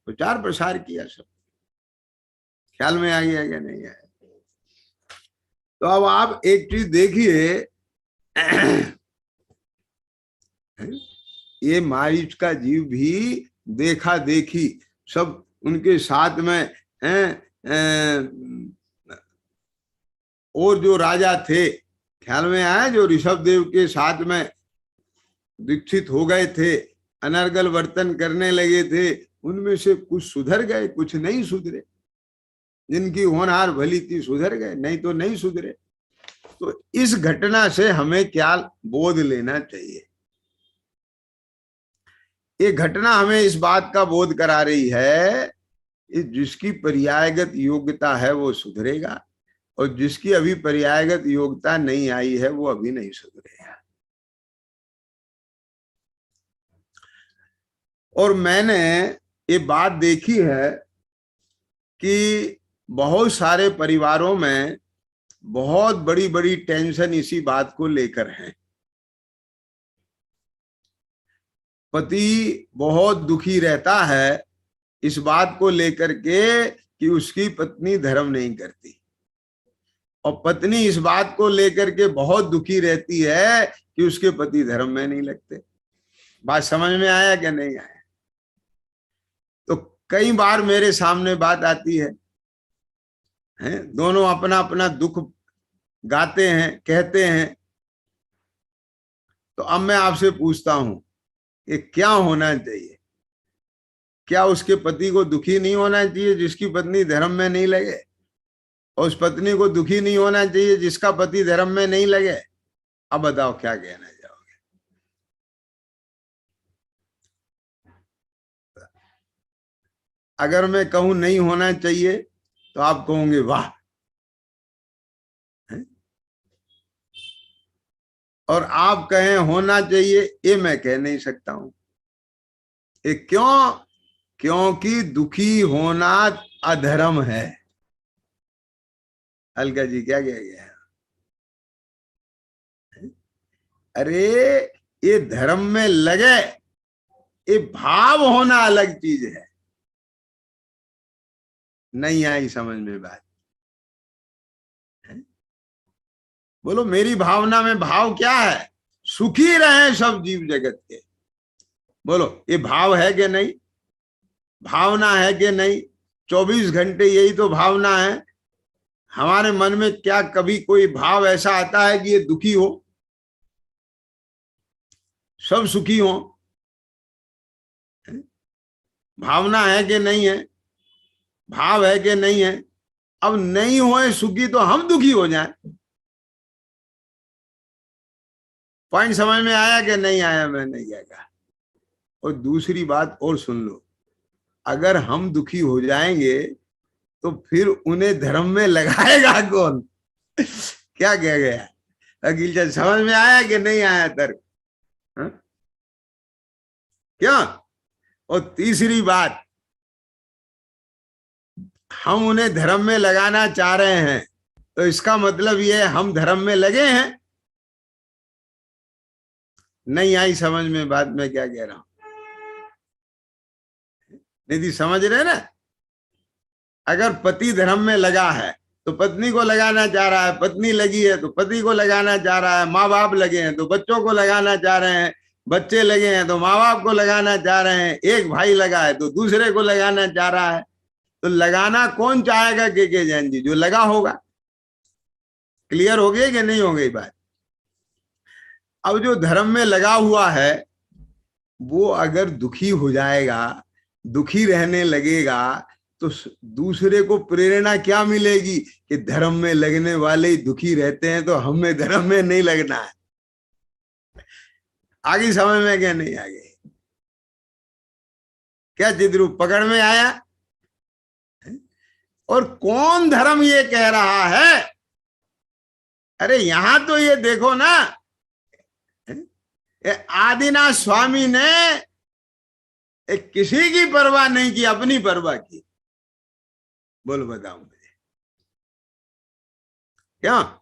प्रचार प्रसार किया सब। ख्याल में आ गया क्या नहीं आया? तो अब आप एक चीज देखिए, ये मारीच का जीव भी देखा देखी सब उनके साथ में हैं, और जो राजा थे, ख्याल में आया, जो ऋषभ देव के साथ में दीक्षित हो गए थे, अनर्गल वर्तन करने लगे थे, उनमें से कुछ सुधर गए, कुछ नहीं सुधरे। जिनकी होनहार भली थी सुधर गए, नहीं तो नहीं सुधरे। तो इस घटना से हमें क्या बोध लेना चाहिए? ये घटना हमें इस बात का बोध करा रही है कि जिसकी पर्यायगत योग्यता है वो सुधरेगा, और जिसकी अभी पर्यायगत योग्यता नहीं आई है वो अभी नहीं सुधरेगा। और मैंने ये बात देखी है कि बहुत सारे परिवारों में बहुत बड़ी बड़ी टेंशन इसी बात को लेकर है। पति बहुत दुखी रहता है इस बात को लेकर के कि उसकी पत्नी धर्म नहीं करती, और पत्नी इस बात को लेकर के बहुत दुखी रहती है कि उसके पति धर्म में नहीं लगते। बात समझ में आया कि नहीं आया? तो कई बार मेरे सामने बात आती है, दोनों अपना अपना दुख गाते हैं, कहते हैं। तो अब मैं आपसे पूछता हूं कि क्या होना चाहिए? क्या उसके पति को दुखी नहीं होना चाहिए जिसकी पत्नी धर्म में नहीं लगे, और उस पत्नी को दुखी नहीं होना चाहिए जिसका पति धर्म में नहीं लगे? अब बताओ क्या कहना चाहोगे? अगर मैं कहूं नहीं होना चाहिए तो आप कहोगे वाह, और आप कहें होना चाहिए, ये मैं कह नहीं सकता हूं। ये क्यों? क्योंकि दुखी होना अधर्म है। अलका जी क्या कह गया? अरे ये धर्म में लगे, ये भाव होना अलग चीज है। नहीं आई समझ में बात? बोलो मेरी भावना में भाव क्या है? सुखी रहे सब जीव जगत के। बोलो ये भाव है कि नहीं? भावना है कि नहीं? 24 घंटे यही तो भावना है। हमारे मन में क्या कभी कोई भाव ऐसा आता है कि ये दुखी हो? सब सुखी हो? भावना है कि नहीं है? भाव है कि नहीं है? अब नहीं होए सुखी तो हम दुखी हो जाएं। पॉइंट समझ में आया कि नहीं आया? मैं नहीं कहा। और दूसरी बात और सुन लो, अगर हम दुखी हो जाएंगे तो फिर उन्हें धर्म में लगाएगा कौन? क्या कह गया अकील जी? समझ में आया कि नहीं आया तर्क? क्या? और तीसरी बात, हम उन्हें धर्म में लगाना चाह रहे हैं तो इसका मतलब ये हम धर्म में लगे हैं। नहीं आई समझ में बात मैं क्या कह रहा हूं? निधि समझ रहे ना? अगर पति धर्म में लगा है तो पत्नी को लगाना चाह रहा है, पत्नी लगी है तो पति को लगाना चाह रहा है, माँ बाप लगे हैं तो बच्चों को लगाना चाह रहे हैं, बच्चे लगे हैं तो माँ बाप को लगाना चाह रहे हैं, एक भाई लगा है तो दूसरे को लगाना चाह रहा है। तो लगाना कौन चाहेगा? के जैन जी, जो लगा होगा। क्लियर हो गई कि नहीं हो गई बात? अब जो धर्म में लगा हुआ है वो अगर दुखी हो जाएगा, दुखी रहने लगेगा, तो दूसरे को प्रेरणा क्या मिलेगी कि धर्म में लगने वाले ही दुखी रहते हैं तो हमें धर्म में नहीं लगना है। आगे समझ में क्या नहीं? आगे क्या चिद्रूप पकड़ में आया? और कौन धर्म ये कह रहा है? अरे यहां तो ये देखो ना, आदिनाथ स्वामी ने किसी की परवाह नहीं की, अपनी परवाह की। बोलो बताओ मुझे क्या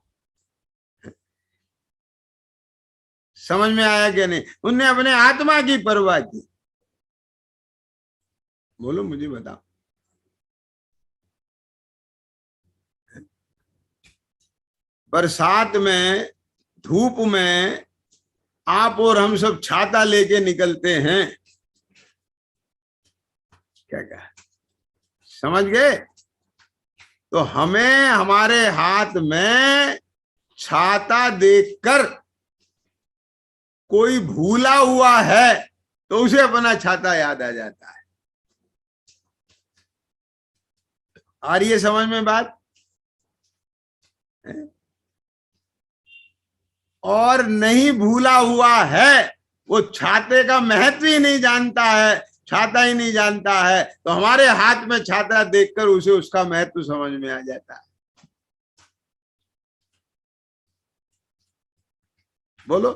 समझ में आया कि नहीं? उनने अपने आत्मा की परवाह की। बोलो मुझे बताओ। बरसात में, धूप में आप और हम सब छाता लेके निकलते हैं। क्या कहा? समझ गए? तो हमें हमारे हाथ में छाता देखकर कोई भूला हुआ है तो उसे अपना छाता याद आ जाता है। आ रही है समझ में बात? और नहीं भूला हुआ है, वो छाते का महत्व ही नहीं जानता है, छाता ही नहीं जानता है, तो हमारे हाथ में छाता देखकर उसे उसका महत्व समझ में आ जाता है। बोलो।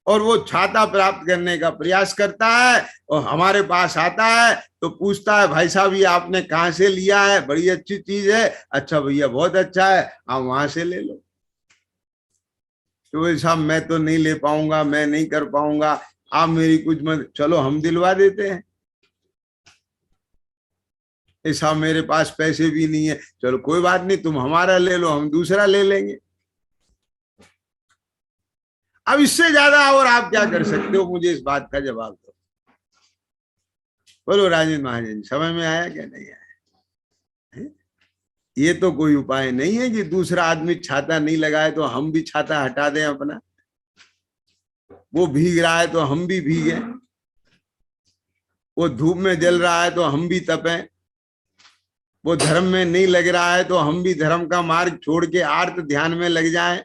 और वो छाता प्राप्त करने का प्रयास करता है और हमारे पास आता है तो पूछता है, भाई साहब ये आपने कहाँ से लिया है? बड़ी अच्छी चीज है। अच्छा भैया बहुत अच्छा है, आप वहां से ले लो। तो भाई साहब मैं तो नहीं ले पाऊंगा, मैं नहीं कर पाऊंगा, आप मेरी कुछ मत, चलो हम दिलवा देते हैं। ऐसा मेरे पास पैसे भी नहीं है, चलो कोई बात नहीं, तुम हमारा ले लो, हम दूसरा ले लेंगे। अब इससे ज्यादा और आप क्या कर सकते हो? मुझे इस बात का जवाब दो। बोलो राजेंद्र महाजन, समझ में आया क्या नहीं आया? ये तो कोई उपाय नहीं है कि दूसरा आदमी छाता नहीं लगाए तो हम भी छाता हटा दें अपना। वो भीग रहा है तो हम भी भीगे, वो धूप में जल रहा है तो हम भी तपें, वो धर्म में नहीं लग रहा है तो हम भी धर्म का मार्ग छोड़ के आर्त ध्यान में लग जाएं,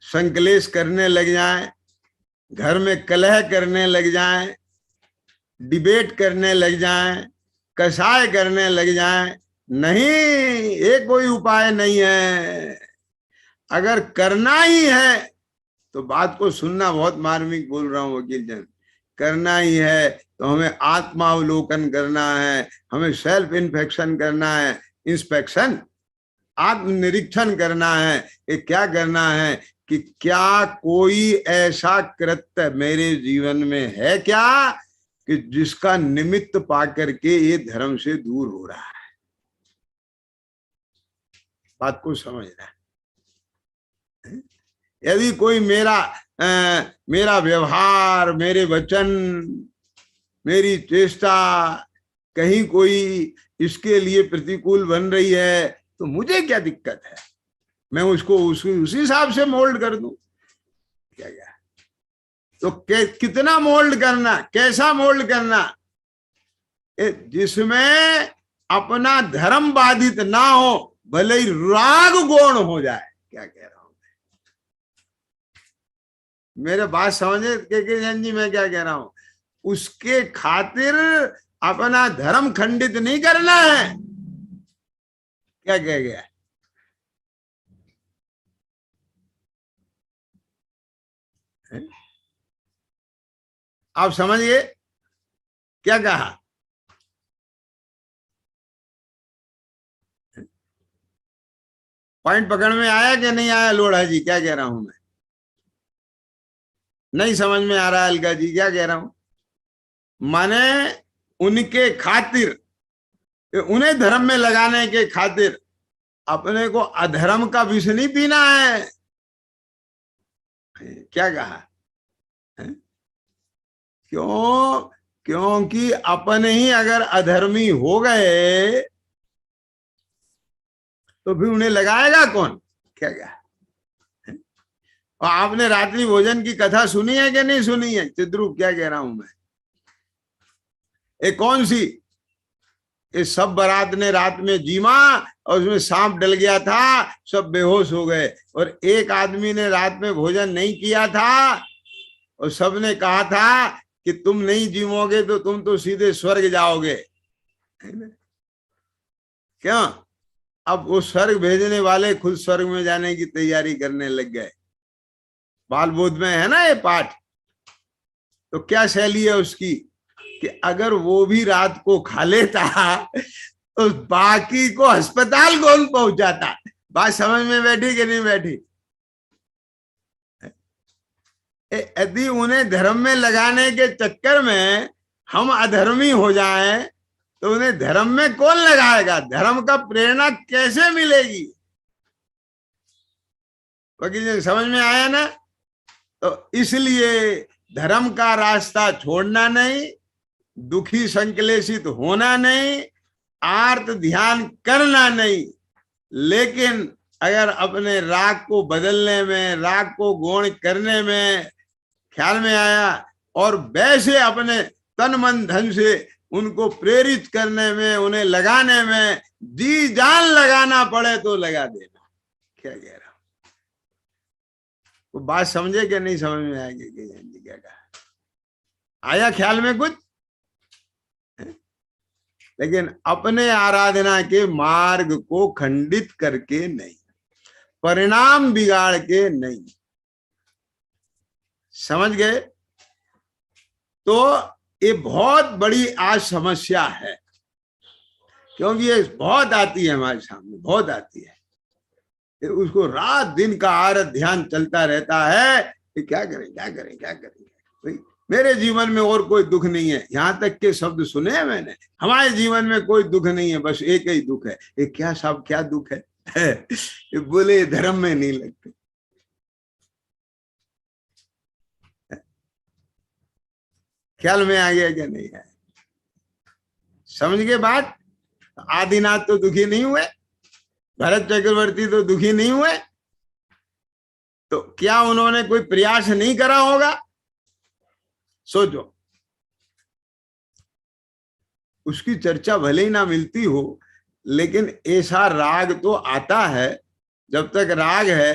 संकलेश करने लग जाएं, घर में कलह करने लग जाएं, डिबेट करने लग जाएं, कसाय करने लग जाएं। नहीं, ये कोई उपाय नहीं है। अगर करना ही है तो बात को सुनना, बहुत मार्मिक बोल रहा हूं वकील जन, करना ही है तो हमें आत्मावलोकन करना है, हमें सेल्फ इन्फेक्शन करना है, इंस्पेक्शन, आत्मनिरीक्षण करना है। कि क्या करना है कि क्या कोई ऐसा कृत्य मेरे जीवन में है क्या कि जिसका निमित्त पाकर के ये धर्म से दूर हो रहा है? बात को समझना है। यदि कोई मेरा व्यवहार, मेरे वचन, मेरी चेष्टा कहीं कोई इसके लिए प्रतिकूल बन रही है तो मुझे क्या दिक्कत है? मैं उसको उसी हिसाब से मोल्ड कर दूं। क्या तो कितना मोल्ड करना, कैसा मोल्ड करना? जिसमें अपना धर्म बाधित ना हो, भले ही राग गौण हो जाए। क्या कह रहा हूं मेरे बात समझे के जैन जी, मैं क्या कह रहा हूं? उसके खातिर अपना धर्म खंडित नहीं करना है। क्या कह गया? आप समझ गए क्या कहा? पॉइंट पकड़ में आया कि नहीं आया लोढ़ा जी? क्या कह रहा हूं मैं? नहीं समझ में आ रहा अलका जी क्या कह रहा हूं? माने उनके खातिर, उन्हें धर्म में लगाने के खातिर अपने को अधर्म का विष नहीं पीना है। क्या कहा? क्यों? क्योंकि अपने ही अगर अधर्मी हो गए तो फिर उन्हें लगाएगा कौन? क्या कहा? और आपने रात्रि भोजन की कथा सुनी है कि नहीं सुनी है? चिद्रूप क्या कह रहा हूं मैं? एक कौन सी? इस सब बारात ने रात में जीमा और उसमें सांप डल गया था, सब बेहोश हो गए, और एक आदमी ने रात में भोजन नहीं किया था और सबने कहा था कि तुम नहीं जीवोगे तो तुम तो सीधे स्वर्ग जाओगे। क्यों? अब वो स्वर्ग भेजने वाले खुद स्वर्ग में जाने की तैयारी करने लग गए। बाल बोध में है ना ये पाठ। तो क्या शैली है उसकी कि अगर वो भी रात को खा लेता तो बाकी को अस्पताल कौन पहुंचाता? बात समझ में बैठी कि नहीं बैठी? यदि उन्हें धर्म में लगाने के चक्कर में हम अधर्मी हो जाएं तो उन्हें धर्म में कौन लगाएगा? धर्म का प्रेरणा कैसे मिलेगी? वकील समझ में आया ना? तो इसलिए धर्म का रास्ता छोड़ना नहीं, दुखी संकलेशित होना नहीं, आर्त ध्यान करना नहीं, लेकिन अगर अपने राग को बदलने में, राग को गौण करने में ख्याल में आया और वैसे अपने तन मन धन से उनको प्रेरित करने में, उन्हें लगाने में जी जान लगाना पड़े तो लगा देना। क्या कह रहा हूं? वो बात समझे कि नहीं समझ में आएगी कि जी क्या कहा? आया ख्याल में कुछ? लेकिन अपने आराधना के मार्ग को खंडित करके नहीं, परिणाम बिगाड़ के नहीं। समझ गए? तो ये बहुत बड़ी आज समस्या है, क्योंकि ये बहुत आती है हमारे सामने, बहुत आती है। उसको रात दिन का आरत ध्यान चलता रहता है कि क्या करें क्या करें क्या करें। भाई मेरे जीवन में और कोई दुख नहीं है, यहां तक के शब्द सुने हैं मैंने, हमारे जीवन में कोई दुख नहीं है, बस एक ही दुख है। ये क्या साहब, क्या दुख है? ये बोले धर्म में नहीं लगते। ख्याल में आ गया क्या नहीं है? समझ गए बात? आदिनाथ तो दुखी नहीं हुए, भरत चक्रवर्ती तो दुखी नहीं हुए, तो क्या उन्होंने कोई प्रयास नहीं करा होगा? सोचो। उसकी चर्चा भले ही ना मिलती हो, लेकिन ऐसा राग तो आता है। जब तक राग है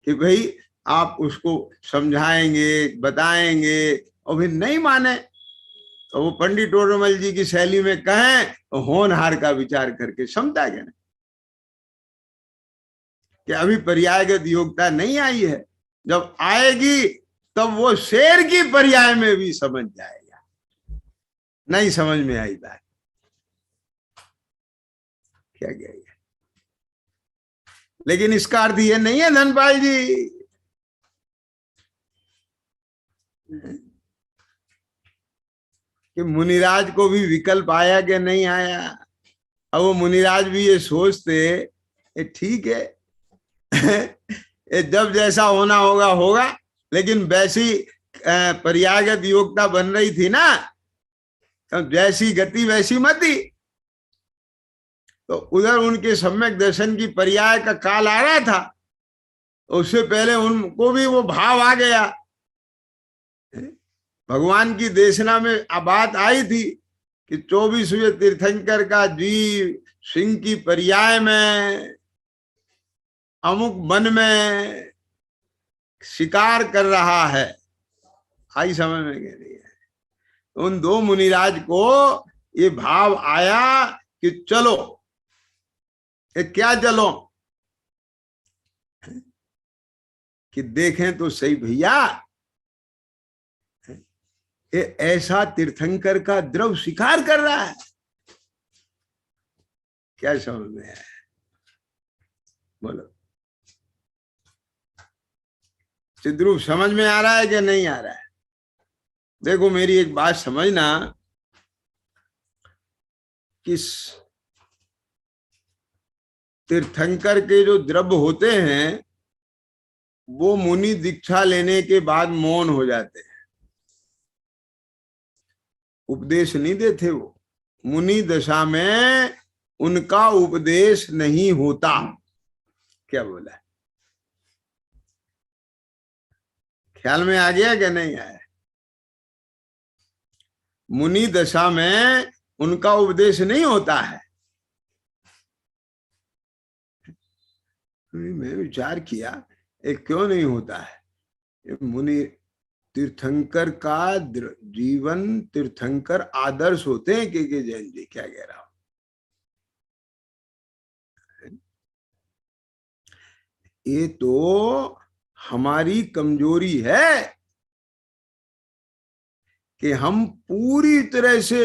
कि भाई आप उसको समझाएंगे, बताएंगे, और फिर नहीं माने तो वो पंडित टोडरमल जी की शैली में कहें तो होनहार का विचार करके समझा गया कि अभी पर्यायगत योग्यता नहीं आई है, जब आएगी तब वो शेर की पर्याय में भी समझ जाएगा। नहीं समझ में आई बात? क्या कहेगा? लेकिन इसका अर्थ ये नहीं है धनपाल जी कि मुनिराज को भी विकल्प आया कि नहीं आया। अब वो मुनिराज भी ये सोचते ठीक है जब जैसा होना होगा होगा, लेकिन वैसी पर्यायगत योग्यता बन रही थी ना, तो जैसी गति वैसी मति। तो उधर उनके सम्यक दर्शन की पर्याय का काल आ रहा था, उससे पहले उनको भी वो भाव आ गया। भगवान की देशना में बात आई थी कि 24वें तीर्थंकर का जीव सिंह की पर्याय में अमुक वन में शिकार कर रहा है। आई समझ में कह रही है? उन दो मुनिराज को ये भाव आया कि चलो, क्या चलो कि देखें तो सही भैया, ये ऐसा तीर्थंकर का द्रव शिकार कर रहा है। क्या समझ में आया? बोलो चिद्रूप, समझ में आ रहा है कि नहीं आ रहा है? देखो मेरी एक बात समझना, कि तीर्थंकर के जो द्रव्य होते हैं वो मुनि दीक्षा लेने के बाद मौन हो जाते हैं, उपदेश नहीं देते। वो मुनि दशा में उनका उपदेश नहीं होता। क्या बोला? ख्याल में आ गया कि नहीं आया? मुनि दशा में उनका उपदेश नहीं होता है। मैं विचार किया क्यों नहीं होता है? मुनि तीर्थंकर का जीवन, तीर्थंकर आदर्श होते हैं कि जैन जी क्या कह रहा हूं? ये तो हमारी कमजोरी है कि हम पूरी तरह से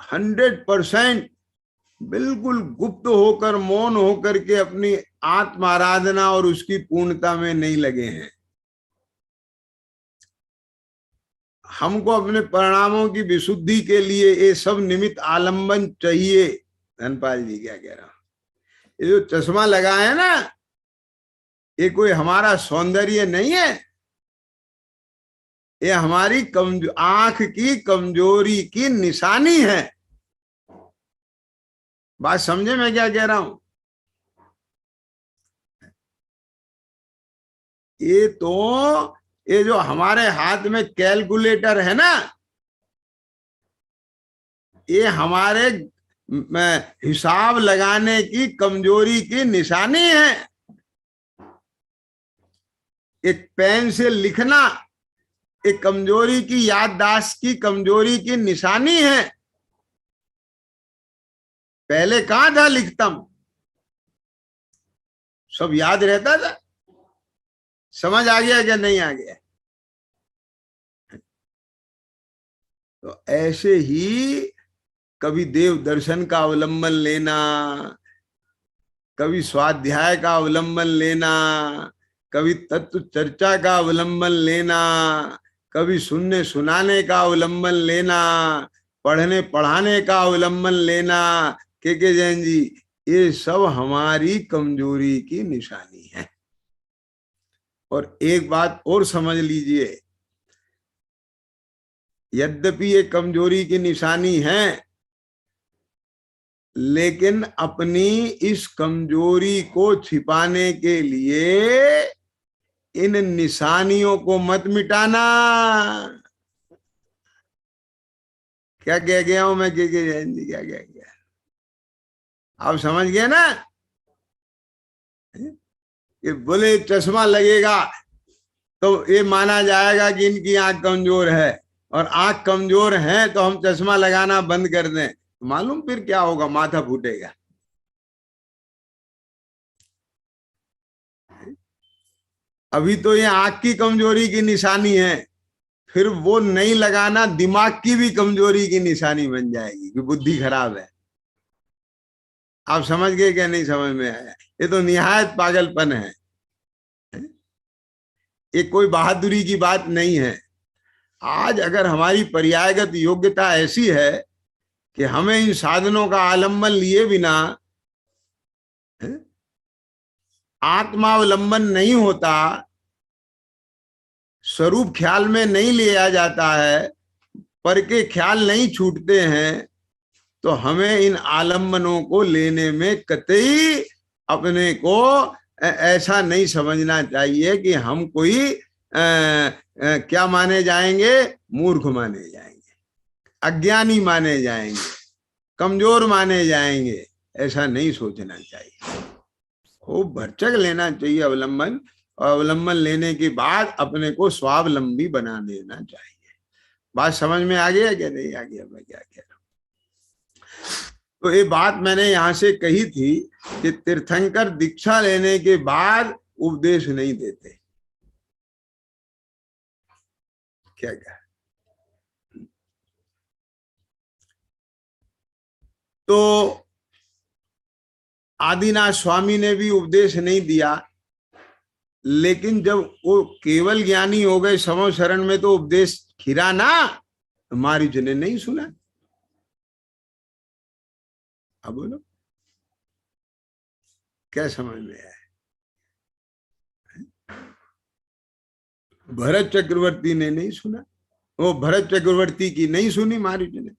100% बिल्कुल गुप्त होकर, मौन होकर के अपनी आत्म आराधना और उसकी पूर्णता में नहीं लगे हैं। हमको अपने परिणामों की विशुद्धि के लिए ये सब निमित्त आलंबन चाहिए। धनपाल जी क्या कह रहा हूं? ये जो चश्मा लगा है ना, ये कोई हमारा सौंदर्य नहीं है, ये हमारी आंख की कमजोरी की निशानी है। बात समझे मैं क्या कह रहा हूं? ये जो हमारे हाथ में कैलकुलेटर है ना, ये हमारे हिसाब लगाने की कमजोरी की निशानी है। एक पेन से लिखना एक कमजोरी की, याददाश्त की कमजोरी की निशानी है। पहले कहां था लिखतम, सब याद रहता था। समझ आ गया क्या नहीं आ गया? तो ऐसे ही कभी देव दर्शन का अवलंबन लेना, कभी स्वाध्याय का अवलंबन लेना, कभी तत्व चर्चा का अवलंबन लेना, कभी सुनने सुनाने का अवलंबन लेना, पढ़ने पढ़ाने का अवलंबन लेना। के जैन जी, ये सब हमारी कमजोरी की निशानी है। और एक बात और समझ लीजिए, यद्यपि ये कमजोरी की निशानी है, लेकिन अपनी इस कमजोरी को छिपाने के लिए इन निशानियों को मत मिटाना। क्या कह गया हूं मैं? के जैन जी क्या कह गया? आप समझ गए ना? कि बोले चश्मा लगेगा तो ये माना जाएगा कि इनकी आंख कमजोर है, और आंख कमजोर है तो हम चश्मा लगाना बंद कर दें। मालूम फिर क्या होगा? माथा फूटेगा। अभी तो ये आंख की कमजोरी की निशानी है, फिर वो नहीं लगाना दिमाग की भी कमजोरी की निशानी बन जाएगी कि बुद्धि खराब है। आप समझ गए क्या? नहीं समझ में आया? ये तो निहायत पागलपन है। ये कोई बहादुरी की बात नहीं है। आज अगर हमारी पर्यायगत योग्यता ऐसी है कि हमें इन साधनों का आलंबन लिए बिना आत्मावलंबन नहीं होता, स्वरूप ख्याल में नहीं लिया जाता है, पर के ख्याल नहीं छूटते हैं, तो हमें इन आलंबनों को लेने में कतई अपने को ऐसा नहीं समझना चाहिए कि हम कोई क्या माने जाएंगे, मूर्ख माने जाएंगे, अज्ञानी माने जाएंगे, कमजोर माने जाएंगे। ऐसा नहीं सोचना चाहिए। खूब भरचक लेना चाहिए अवलंबन, और अवलंबन लेने के बाद अपने को स्वावलंबी बना देना चाहिए। बात समझ में आ गया क्या नहीं आ गया मैं क्या कह रहा हूं? तो ये बात मैंने यहां से कही थी कि तीर्थंकर दीक्षा लेने के बाद उपदेश नहीं देते। क्या क्या? तो आदिनाथ स्वामी ने भी उपदेश नहीं दिया, लेकिन जब वो केवल ज्ञानी हो गए समो शरण में तो उपदेश खिरा ना, तो मारीच ने नहीं सुना। अब बोलो क्या समझ में आया? भरत चक्रवर्ती ने नहीं सुना, वो भरत चक्रवर्ती की नहीं सुनी मारीच ने,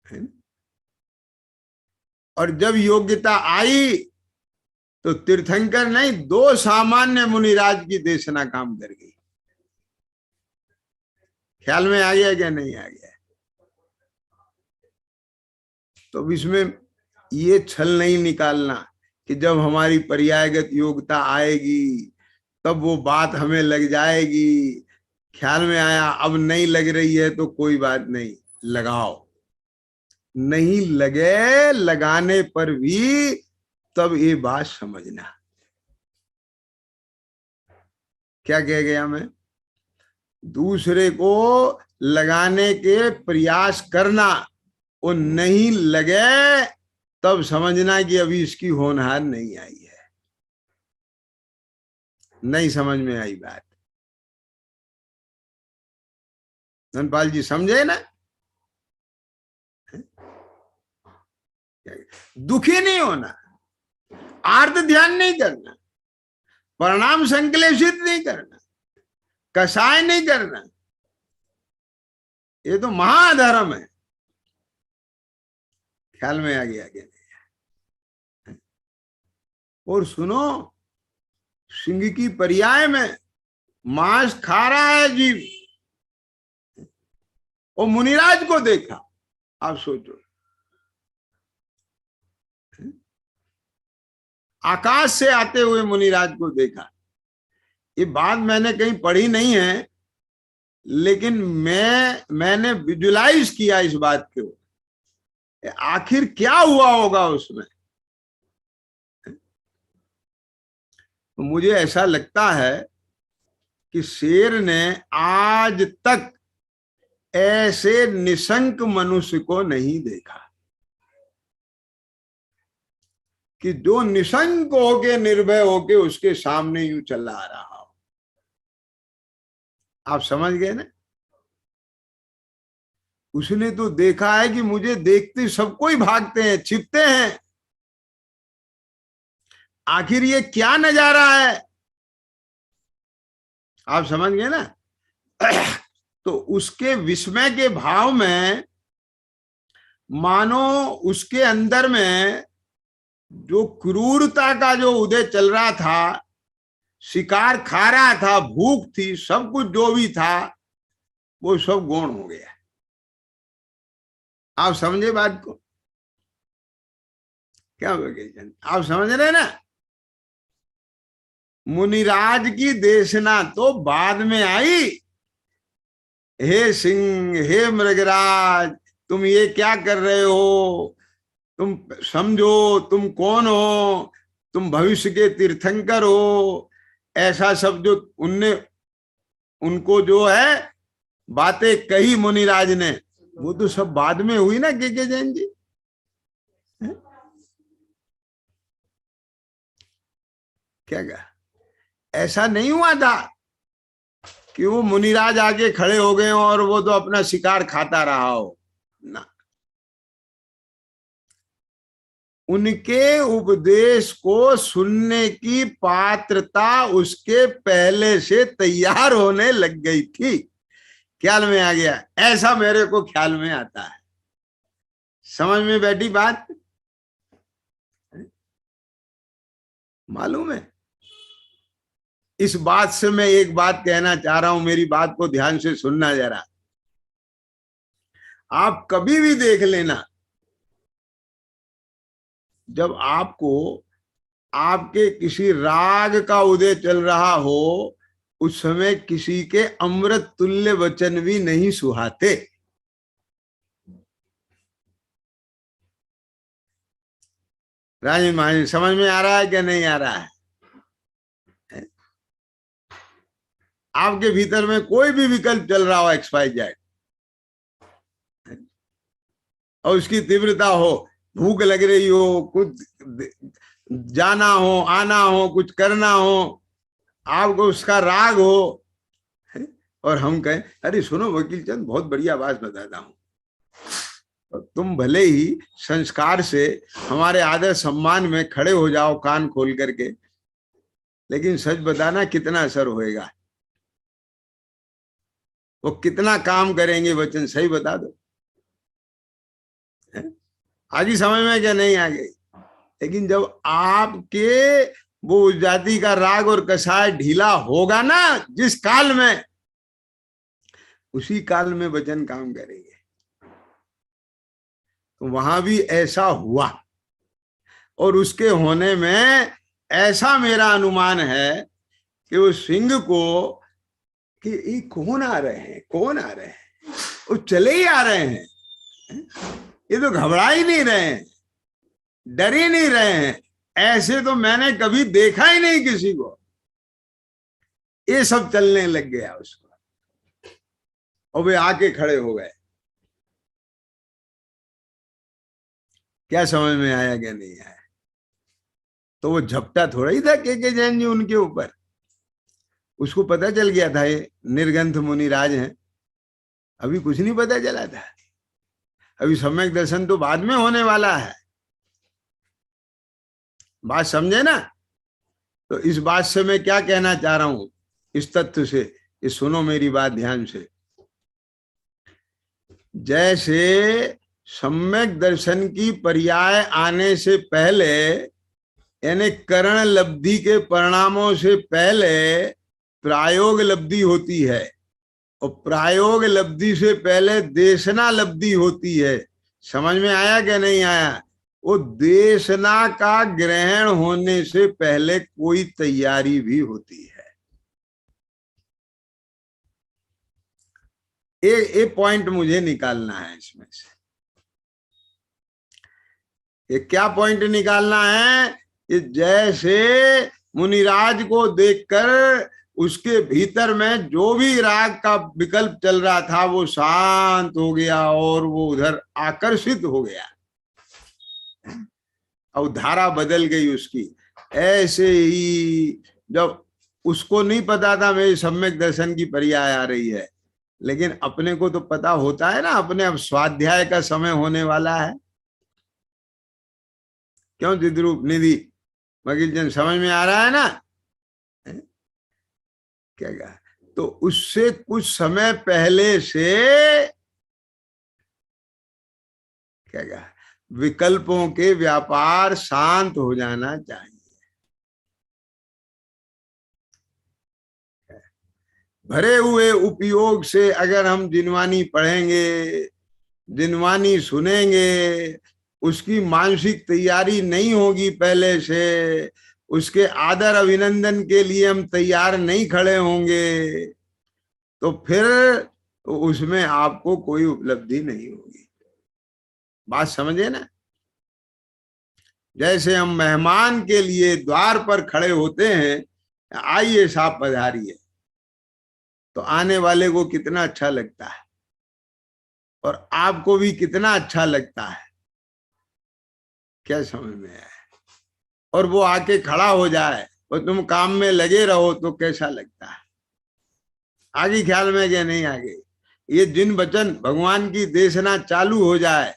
है ना? और जब योग्यता आई तो तीर्थंकर नहीं, दो सामान्य मुनिराज की देशना काम कर गई। ख्याल में आ गया क्या नहीं आ गया? तो इसमें ये छल नहीं निकालना कि जब हमारी पर्यायगत योग्यता आएगी तब वो बात हमें लग जाएगी। ख्याल में आया? अब नहीं लग रही है तो कोई बात नहीं, लगाओ। नहीं लगे, लगाने पर भी तब ये बात समझना। क्या कह गया मैं? दूसरे को लगाने के प्रयास करना, वो नहीं लगे तब समझना कि अभी इसकी होनहार नहीं आई है। नहीं समझ में आई बात? धनपाल जी समझे ना? दुखी नहीं होना, आर्त ध्यान नहीं करना, परिणाम संश्लेषित नहीं करना, कसाय नहीं करना, ये तो महाधर्म है। ख्याल में आ गया क्या? और सुनो, सिंह की पर्याय में मांस खा रहा है जीव, और मुनिराज को देखा। आप सोचो, आकाश से आते हुए मुनिराज को देखा। ये बात मैंने कहीं पढ़ी नहीं है, लेकिन मैंने विजुलाइज किया इस बात को, आखिर क्या हुआ होगा उसमें। तो मुझे ऐसा लगता है कि शेर ने आज तक ऐसे निशंक मनुष्य को नहीं देखा, कि जो निशंक होके निर्भय होके उसके सामने यूं चला आ रहा हो। आप समझ गए ना? उसने तो देखा है कि मुझे देखते सबको ही भागते हैं, छिपते हैं, आखिर ये क्या नजारा है। आप समझ गए ना? तो उसके विस्मय के भाव में मानो उसके अंदर में जो क्रूरता का जो उदय चल रहा था, शिकार खा रहा था, भूख थी, सब कुछ जो भी था वो सब गौण हो गया। आप समझे बात को? क्या हो गया? आप समझ रहे ना? मुनिराज की देशना तो बाद में आई। हे सिंह, हे मृगराज, तुम ये क्या कर रहे हो? तुम समझो तुम कौन हो, तुम भविष्य के तीर्थंकर हो, ऐसा सब जो उनने उनको जो है बातें कही मुनिराज ने, वो तो सब बाद में हुई ना के जैन जी। क्या कहा? ऐसा नहीं हुआ था कि वो मुनिराज आगे खड़े हो गए और वो तो अपना शिकार खाता रहा हो ना। उनके उपदेश को सुनने की पात्रता उसके पहले से तैयार होने लग गई थी। ख्याल में आ गया? ऐसा मेरे को ख्याल में आता है। समझ में बैठी बात? मालूम है? इस बात से मैं एक बात कहना चाह रहा हूं, मेरी बात को ध्यान से सुनना जरा। आप कभी भी देख लेना, जब आपको आपके किसी राग का उदय चल रहा हो, उस समय किसी के अमृत तुल्य वचन भी नहीं सुहाते। राजी महाराज, समझ में आ रहा है क्या नहीं आ रहा है? आपके भीतर में कोई भी विकल्प चल रहा हो, XYZ, और उसकी तीव्रता हो, भूख लग रही हो, कुछ जाना हो, आना हो, कुछ करना हो, आपको उसका राग हो, और हम कहें अरे सुनो वकील चंद, बहुत बढ़िया बात बताता हूं, तो तुम भले ही संस्कार से हमारे आदर सम्मान में खड़े हो जाओ कान खोल करके, लेकिन सच बताना कितना असर होएगा, वो कितना काम करेंगे वचन, सही बता दो। आज ही समझ में क्या नहीं आ गई? लेकिन जब आपके वो जाति का राग और कसाय ढीला होगा ना जिस काल में, उसी काल में वचन काम करेंगे। तो वहां भी ऐसा हुआ, और उसके होने में ऐसा मेरा अनुमान है कि वो सिंह को कि ये कौन आ रहे हैं, कौन आ रहे हैं, वो चले ही आ रहे हैं, ये तो घबरा ही नहीं रहे हैं, डर ही नहीं रहे हैं, ऐसे तो मैंने कभी देखा ही नहीं किसी को। ये सब चलने लग गया उसको, और वे आके खड़े हो गए। क्या समझ में आया क्या नहीं आया? तो वो झपटा थोड़ा ही था के जैन जी उनके ऊपर, उसको पता चल गया था ये निर्गंथ मुनिराज हैं। अभी कुछ नहीं पता चला था, अभी सम्यक दर्शन तो बाद में होने वाला है। बात समझे ना? तो इस बात से मैं क्या कहना चाह रहा हूं, इस तथ्य से, ये सुनो मेरी बात ध्यान से। जैसे सम्यक दर्शन की पर्याय आने से पहले, यानी करण लब्धि के परिणामों से पहले प्रायोग लब्धि होती है, और प्रायोग लब्धि से पहले देशना लब्धि होती है। समझ में आया कि नहीं आया? वो देशना का ग्रहण होने से पहले कोई तैयारी भी होती है। एक पॉइंट मुझे निकालना है इसमें से। ये क्या पॉइंट निकालना है? ये जैसे मुनिराज को देखकर उसके भीतर में जो भी राग का विकल्प चल रहा था वो शांत हो गया और वो उधर आकर्षित हो गया और धारा बदल गई उसकी। ऐसे ही जब उसको नहीं पता था मेरी सम्यक दर्शन की पर्याय आ रही है, लेकिन अपने को तो पता होता है ना, अपने अब स्वाध्याय का समय होने वाला है। क्यों जिद्रूप निधि वकील जन, समझ में आ रहा है ना क्या कहा? तो उससे कुछ समय पहले से क्या कहा, विकल्पों के व्यापार शांत हो जाना चाहिए। भरे हुए उपयोग से अगर हम जिनवानी पढ़ेंगे, जिनवानी सुनेंगे, उसकी मानसिक तैयारी नहीं होगी पहले से, उसके आदर अभिनंदन के लिए हम तैयार नहीं खड़े होंगे, तो फिर उसमें आपको कोई उपलब्धि नहीं होगी। बात समझे ना? जैसे हम मेहमान के लिए द्वार पर खड़े होते हैं, आइए साहब पधारिए, तो आने वाले को कितना अच्छा लगता है और आपको भी कितना अच्छा लगता है। क्या समझ में आया? और वो आके खड़ा हो जाए और तुम काम में लगे रहो तो कैसा लगता है? आगे ख्याल में क्या नहीं? आगे ये जिन वचन भगवान की देशना चालू हो जाए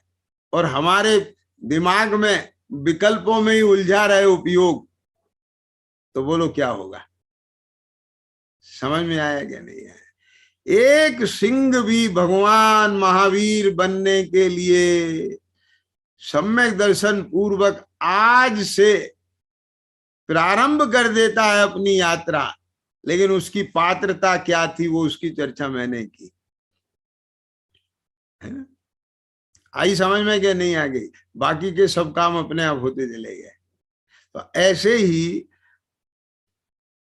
और हमारे दिमाग में विकल्पों में ही उलझा रहे उपयोग, तो बोलो क्या होगा? समझ में आया क्या नहीं आया? एक सिंह भी भगवान महावीर बनने के लिए सम्यक दर्शन पूर्वक आज से प्रारंभ कर देता है अपनी यात्रा, लेकिन उसकी पात्रता क्या थी वो उसकी चर्चा मैंने की है ना? आई समझ में क्या नहीं आ गई? बाकी के सब काम अपने आप होते चले गए। तो ऐसे ही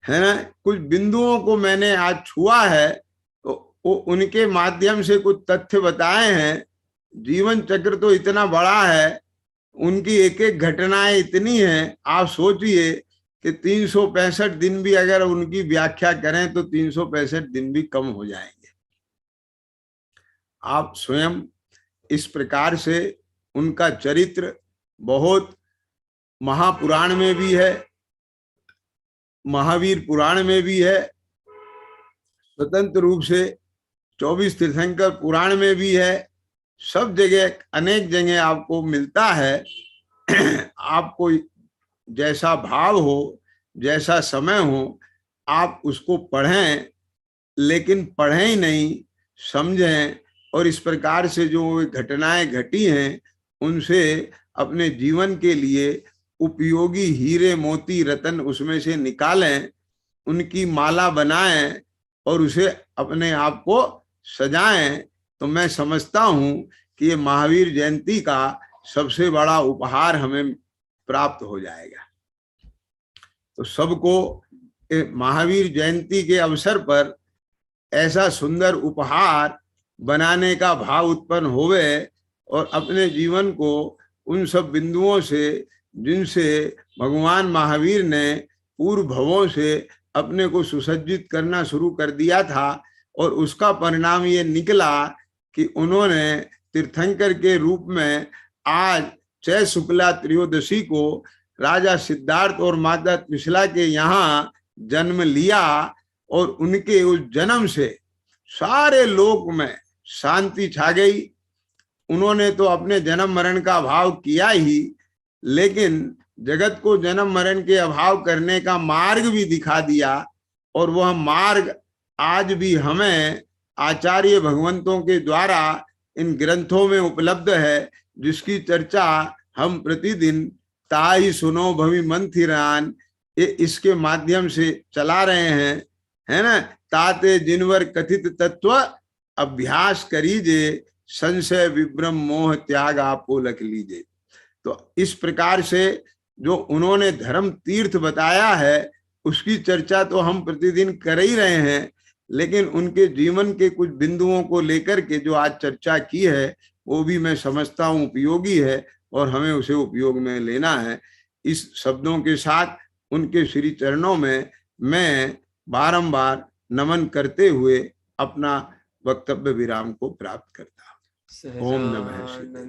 है ना, कुछ बिंदुओं को मैंने आज छुआ है, तो वो उनके माध्यम से कुछ तथ्य बताए हैं। जीवन चक्र तो इतना बड़ा है, उनकी एक एक घटनाएं इतनी हैं, आप सोचिए कि 365 दिन भी अगर उनकी व्याख्या करें तो 365 दिन भी कम हो जाएंगे। आप स्वयं इस प्रकार से उनका चरित्र बहुत महापुराण में भी है, महावीर पुराण में भी है, स्वतंत्र रूप से 24 तीर्थंकर पुराण में भी है, सब जगह अनेक जगह आपको मिलता है। आपको जैसा भाव हो, जैसा समय हो, आप उसको पढ़ें, लेकिन पढ़ें ही नहीं, समझें, और इस प्रकार से जो घटनाएं घटी हैं उनसे अपने जीवन के लिए उपयोगी हीरे मोती रतन उसमें से निकालें, उनकी माला बनाएं और उसे अपने आप को सजाएं। तो मैं समझता हूं कि ये महावीर जयंती का सबसे बड़ा उपहार हमें प्राप्त हो जाएगा। तो सबको महावीर जयंती के अवसर पर ऐसा सुंदर उपहार बनाने का भाव उत्पन्न होवे और अपने जीवन को उन सब बिंदुओं से, जिनसे भगवान महावीर ने पूर्व भवों से अपने को सुसज्जित करना शुरू कर दिया था, और उसका परिणाम ये निकला कि उन्होंने तीर्थंकर के रूप में आज चैत्र शुक्ला त्रयोदशी को राजा सिद्धार्थ और माता त्रिशला के यहाँ जन्म लिया, और उनके उस जन्म से सारे लोक में शांति छा गई। उन्होंने तो अपने जन्म मरण का अभाव किया ही, लेकिन जगत को जन्म मरण के अभाव करने का मार्ग भी दिखा दिया, और वह मार्ग आज भी हमें आचार्य भगवंतों के द्वारा इन ग्रंथों में उपलब्ध है, जिसकी चर्चा हम प्रतिदिन ताहि सुनो भवि मंथिरान इसके माध्यम से चला रहे हैं, है ना। ताते जिनवर कथित तत्व अभ्यास करीजे, संशय विभ्रम मोह त्याग आपो लख लीजे। तो इस प्रकार से जो उन्होंने धर्म तीर्थ बताया है उसकी चर्चा तो हम प्रतिदिन कर ही रहे हैं, लेकिन उनके जीवन के कुछ बिंदुओं को लेकर के जो आज चर्चा की है वो भी मैं समझता हूँ उपयोगी है और हमें उसे उपयोग में लेना है। इस शब्दों के साथ उनके श्री चरणों में मैं बारंबार नमन करते हुए अपना वक्तव्य विराम को प्राप्त करता हूँ। ओम नमः शिवाय।